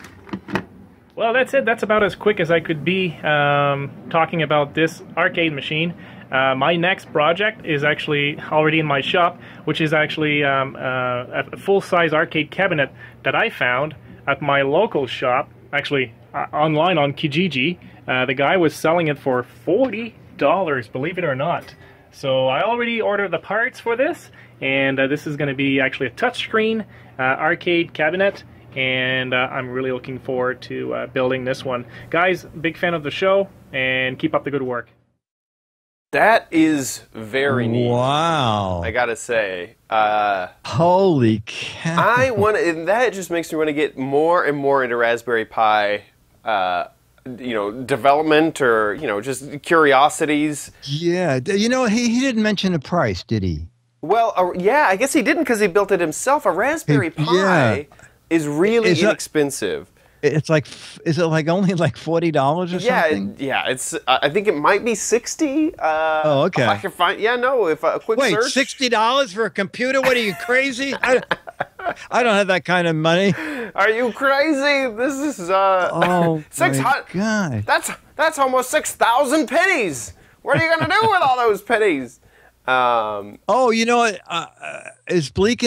Speaker 12: Well, that's it. That's about as quick as I could be talking about this arcade machine. My next project is actually already in my shop, which is actually a full-size arcade cabinet that I found at my local shop, actually online on Kijiji. The guy was selling it for $40, believe it or not. So I already ordered the parts for this, and this is going to be actually a touchscreen arcade cabinet. And I'm really looking forward to building this one. Guys, big fan of the show, and keep up the good work.
Speaker 1: That is very neat.
Speaker 3: Wow!
Speaker 1: I gotta say.
Speaker 3: Holy cow!
Speaker 1: and that just makes me want to get more and more into Raspberry Pi, development or just curiosities.
Speaker 3: Yeah, he didn't mention the price, did he?
Speaker 1: Well, yeah, I guess he didn't because he built it himself. A Raspberry Pi is really inexpensive.
Speaker 3: Is it like only like $40 or something?
Speaker 1: Yeah. It's. I think it might be $60.
Speaker 3: Oh, okay.
Speaker 1: I can find. Yeah, no. If a quick search.
Speaker 3: Wait, $60 for a computer? What are you crazy? I don't have that kind of money.
Speaker 1: Are you crazy? This is
Speaker 3: Oh my God!
Speaker 1: That's almost 6,000 pennies. What are you gonna do with all those pennies?
Speaker 3: Oh, you know what? Is Bleak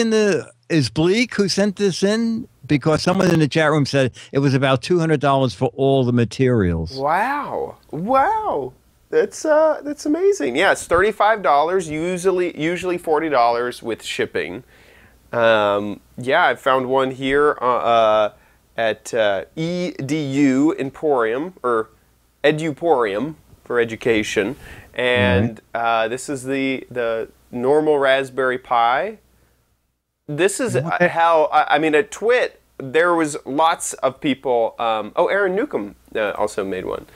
Speaker 3: who sent this in? Because someone in the chat room said it was about $200 for all the materials.
Speaker 1: Wow. That's amazing. Yeah, it's $35. Usually $40 with shipping. Yeah, I found one here at EDU Emporium, or Eduporium for education, and this is the normal Raspberry Pi. This is how, I mean, at Twit, there was lots of people. Aaron Newcomb also made one.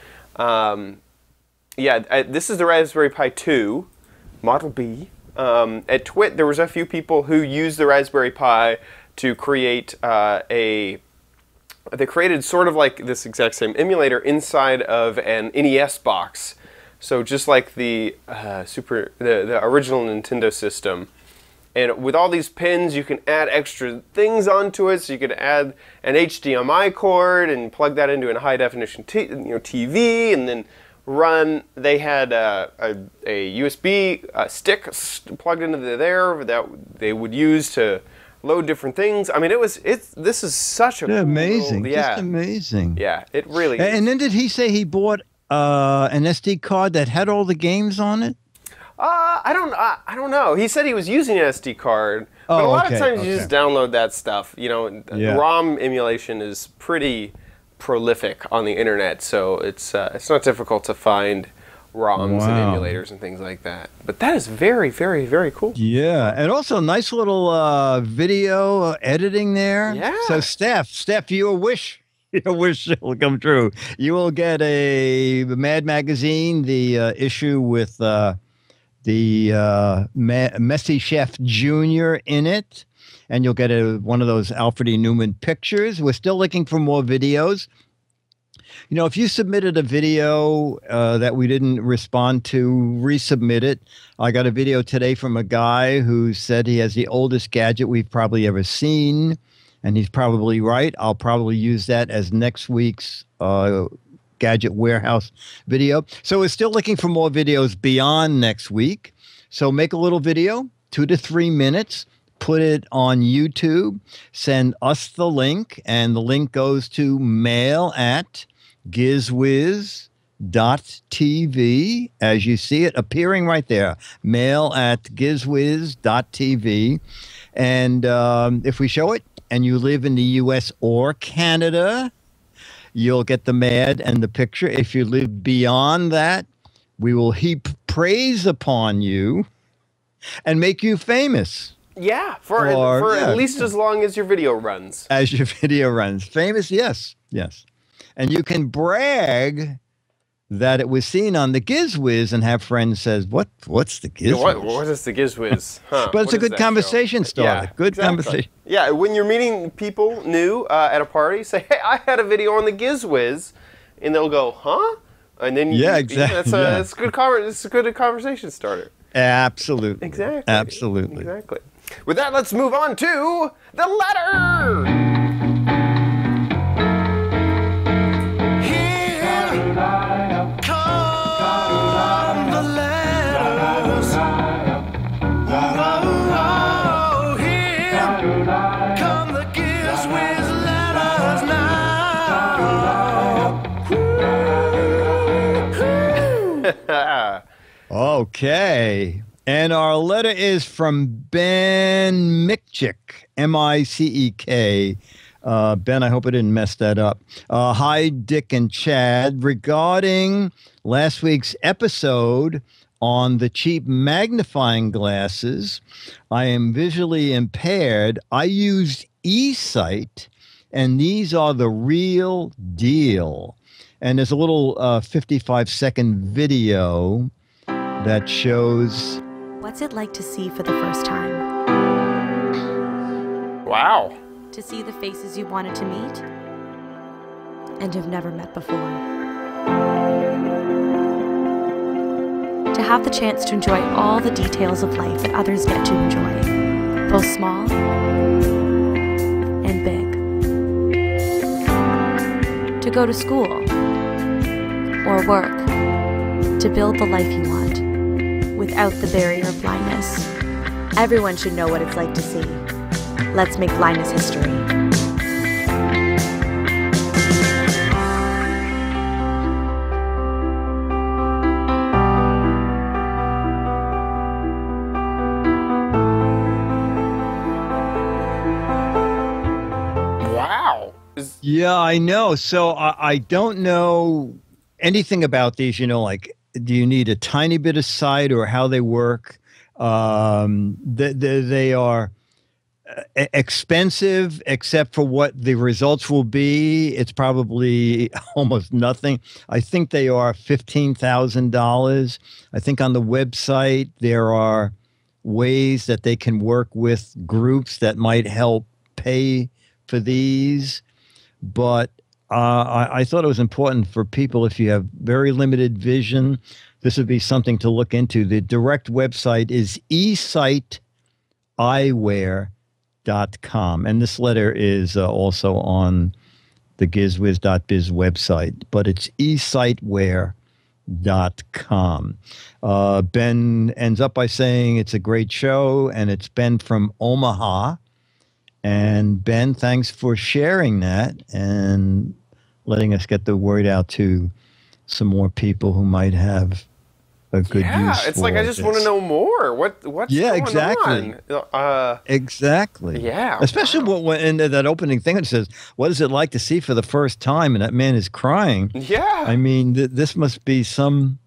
Speaker 1: This is the Raspberry Pi 2, Model B. At Twit, there was a few people who used the Raspberry Pi to create they created sort of like this exact same emulator inside of an NES box. So just like the original Nintendo system. And with all these pins, you can add extra things onto it. So you could add an HDMI cord and plug that into a high-definition TV, and then run. They had a USB stick plugged into there that they would use to load different things. I mean, this is such a cool
Speaker 3: amazing,
Speaker 1: little,
Speaker 3: just amazing.
Speaker 1: Yeah, it really.
Speaker 3: And then did he say he bought an SD card that had all the games on it?
Speaker 1: I don't know. He said he was using an SD card, but a lot of times you just download that stuff. You know, ROM emulation is pretty prolific on the internet, so it's not difficult to find ROMs and emulators and things like that. But that is very, very, very cool.
Speaker 3: Yeah, and also nice little video editing there.
Speaker 1: Yeah.
Speaker 3: So Steph, you wish your wish will come true. You will get a Mad Magazine, the issue with the Messy Chef Jr. in it, and you'll get one of those Alfred E. Newman pictures. We're still looking for more videos. You know, if you submitted a video that we didn't respond to, resubmit it. I got a video today from a guy who said he has the oldest gadget we've probably ever seen, and he's probably right. I'll probably use that as next week's Gadget Warehouse video. So we're still looking for more videos beyond next week. So make a little video, 2 to 3 minutes, put it on YouTube, send us the link, and the link goes to mail@gizwiz.tv, as you see it appearing right there, mail@gizwiz.tv. And if we show it and you live in the U.S. or Canada, you'll get the Mad and the picture. If you live beyond that, we will heap praise upon you and make you famous.
Speaker 1: Yeah, for at least as long as your video runs.
Speaker 3: As your video runs. Famous, yes. And you can brag that it was seen on the Giz Wiz and have friends says, what's the Giz Wiz?
Speaker 1: What is the Giz Wiz? Huh,
Speaker 3: but it's a good conversation starter.
Speaker 1: Yeah,
Speaker 3: good conversation.
Speaker 1: Yeah, when you're meeting people new at a party, say, hey, I had a video on the Giz Wiz, and they'll go, huh? And then
Speaker 3: exactly.
Speaker 1: It's a good conversation starter.
Speaker 3: Absolutely.
Speaker 1: Exactly.
Speaker 3: Absolutely.
Speaker 1: Exactly. With that, let's move on to the letter.
Speaker 3: Okay. And our letter is from Ben Mickchick, M-I-C-E-K. Ben, I hope I didn't mess that up. Hi, Dick and Chad. Regarding last week's episode on the cheap magnifying glasses, I am visually impaired. I used eSight, and these are the real deal. And there's a little 55-second video that shows...
Speaker 13: What's it like to see for the first time?
Speaker 1: Wow.
Speaker 13: To see the faces you wanted to meet and have never met before. To have the chance to enjoy all the details of life that others get to enjoy, both small and big. To go to school or work, to build the life you want without the barrier of blindness. Everyone should know what it's like to see. Let's make blindness history.
Speaker 1: Wow.
Speaker 3: Yeah, I know. So I don't know anything about these, like, do you need a tiny bit of sight or how they work? They are expensive, except for what the results will be. It's probably almost nothing. I think they are $15,000. I think on the website there are ways that they can work with groups that might help pay for these. But I thought it was important for people, if you have very limited vision, this would be something to look into. The direct website is esighteyewear.com. And this letter is also on the gizwiz.biz website, but it's esightewear.com. Ben ends up by saying it's a great show, and it's Ben from Omaha. And Ben, thanks for sharing that and letting us get the word out to some more people who might have a good use
Speaker 1: it's
Speaker 3: for
Speaker 1: like I just want to know more. What's going on?
Speaker 3: Exactly.
Speaker 1: Yeah.
Speaker 3: Especially when in that opening thing it says, "What is it like to see for the first time?" And that man is crying.
Speaker 1: Yeah.
Speaker 3: I mean, this must be some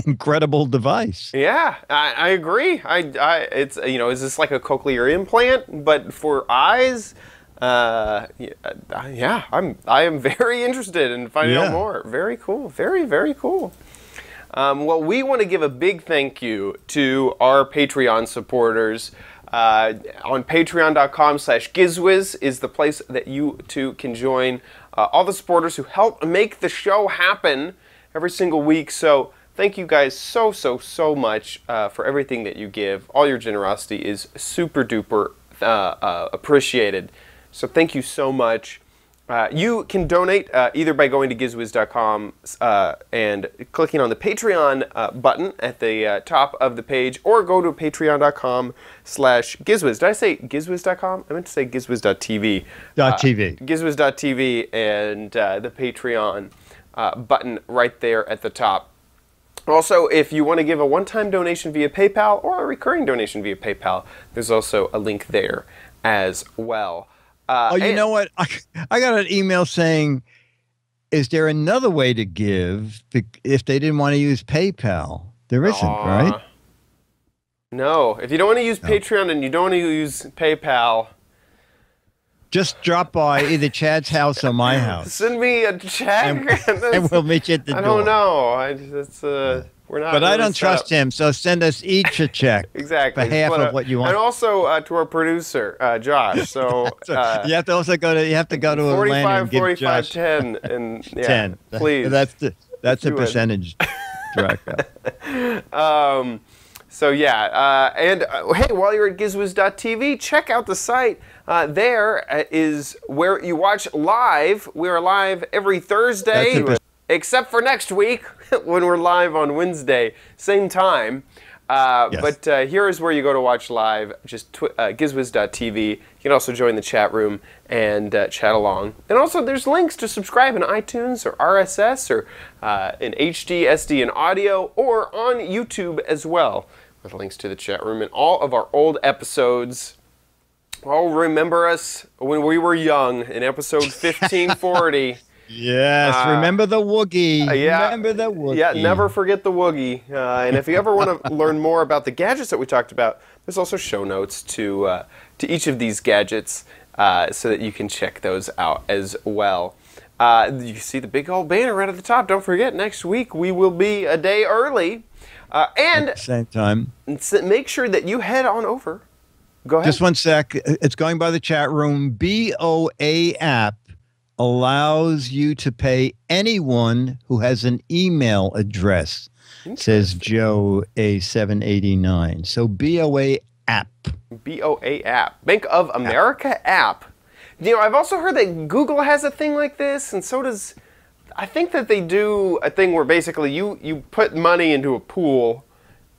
Speaker 3: incredible device.
Speaker 1: Yeah, I agree. It's is this like a cochlear implant, but for eyes? I am very interested in finding out more. Very cool. Very, very cool. Well, we want to give a big thank you to our Patreon supporters. On patreon.com/GizWiz is the place that you too can join all the supporters who help make the show happen every single week. So thank you guys so much for everything that you give. All your generosity is super duper appreciated. So thank you so much. You can donate either by going to gizwiz.com and clicking on the Patreon button at the top of the page, or go to patreon.com/gizwiz. Did I say gizwiz.com? I meant to say gizwiz.tv.
Speaker 3: .tv.
Speaker 1: Gizwiz.tv and the Patreon button right there at the top. Also, if you want to give a one-time donation via PayPal or a recurring donation via PayPal, there's also a link there as well.
Speaker 3: You know what? I got an email saying, is there another way to give if they didn't want to use PayPal? There isn't, right?
Speaker 1: No. If you don't want to use Patreon and you don't want to use PayPal,
Speaker 3: just drop by either Chad's house or my house.
Speaker 1: Send me a check.
Speaker 3: And we'll meet you at the door.
Speaker 1: I don't know. We're not.
Speaker 3: But I don't trust him, so send us each a check.
Speaker 1: Exactly.
Speaker 3: For half of what you want.
Speaker 1: And also to our producer, Josh. So
Speaker 3: you have to also go to Atlanta and give
Speaker 1: 45,
Speaker 3: Josh
Speaker 1: 10, and
Speaker 3: 10.
Speaker 1: Please.
Speaker 3: That's a percentage.
Speaker 1: So yeah, and hey, while you're at gizwiz.tv, check out the site. There is where you watch live. We are live every Thursday, except for next week when we're live on Wednesday, same time. Yes. But here is where you go to watch live, just gizwiz.tv. You can also join the chat room and chat along. And also there's links to subscribe in iTunes or RSS or in HD, SD, and audio, or on YouTube as well, with links to the chat room and all of our old episodes. Oh, remember us when we were young in episode 1540.
Speaker 3: Yes, remember the Woogie. Remember the Woogie.
Speaker 1: Yeah, never forget the Woogie. And if you ever want to learn more about the gadgets that we talked about, there's also show notes to each of these gadgets so that you can check those out as well. You see the big old banner right at the top. Don't forget, next week we will be a day early. And
Speaker 3: at the same time,
Speaker 1: make sure that you head on over. Go ahead.
Speaker 3: Just one sec. It's going by the chat room. BOA app allows you to pay anyone who has an email address, says Joe A789. So BOA app.
Speaker 1: BOA app. Bank of America app. You know, I've also heard that Google has a thing like this, and so does... I think that they do a thing where basically you put money into a pool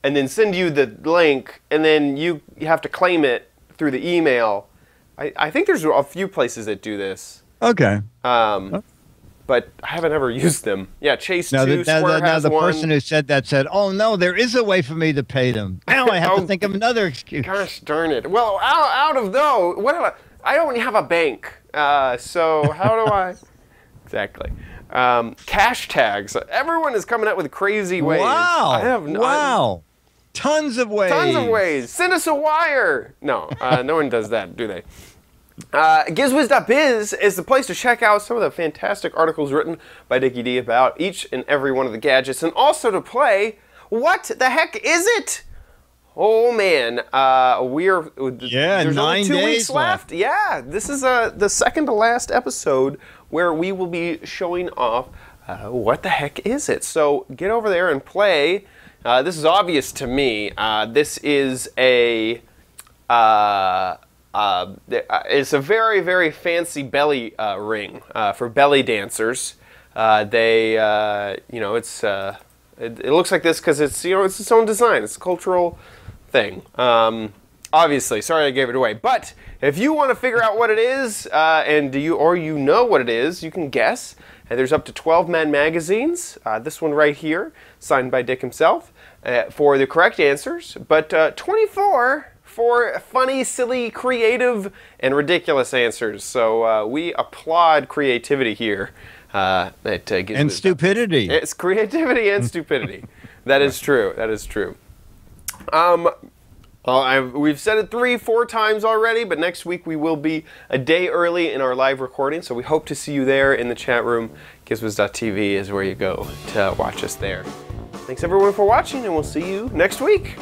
Speaker 1: and then send you the link, and then you have to claim it through the email. I think there's a few places that do this.
Speaker 3: Okay.
Speaker 1: But I haven't ever used them. Yeah, Chase 2, Square has
Speaker 3: the
Speaker 1: one.
Speaker 3: person who said that said, oh, no, there is a way for me to pay them. Now I have to think of another excuse.
Speaker 1: Gosh darn it. Well, out of though, I don't have a bank. So how do I... Exactly. Cash tags. Everyone is coming up with crazy ways.
Speaker 3: Wow. Tons of ways.
Speaker 1: Tons of ways. Send us a wire. No, no one does that, do they? GizWiz.biz is the place to check out some of the fantastic articles written by Dickie D about each and every one of the gadgets, and also to play What the Heck Is It? Oh man, there's
Speaker 3: 9
Speaker 1: only 2
Speaker 3: days
Speaker 1: weeks left. Yeah, this is the second to last episode where we will be showing off What the Heck Is It? So get over there and play. This is obvious to me. This is it's a very, very fancy belly ring for belly dancers. It's It looks like this because it's, it's its own design. It's a cultural thing. Obviously, sorry I gave it away. But if you want to figure out what it is, and you know what it is, you can guess. And there's up to 12 Man magazines. This one right here, signed by Dick himself, for the correct answers. But 24 for funny, silly, creative, and ridiculous answers. So we applaud creativity here.
Speaker 3: And stupidity.
Speaker 1: It's creativity and stupidity. That is true. That is true. We've said it 3-4 times already, but next week we will be a day early in our live recording, so we hope to see you there in the chat room. GizWiz.tv is where you go to watch us there. Thanks everyone for watching, and we'll see you next week.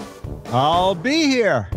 Speaker 3: I'll be here.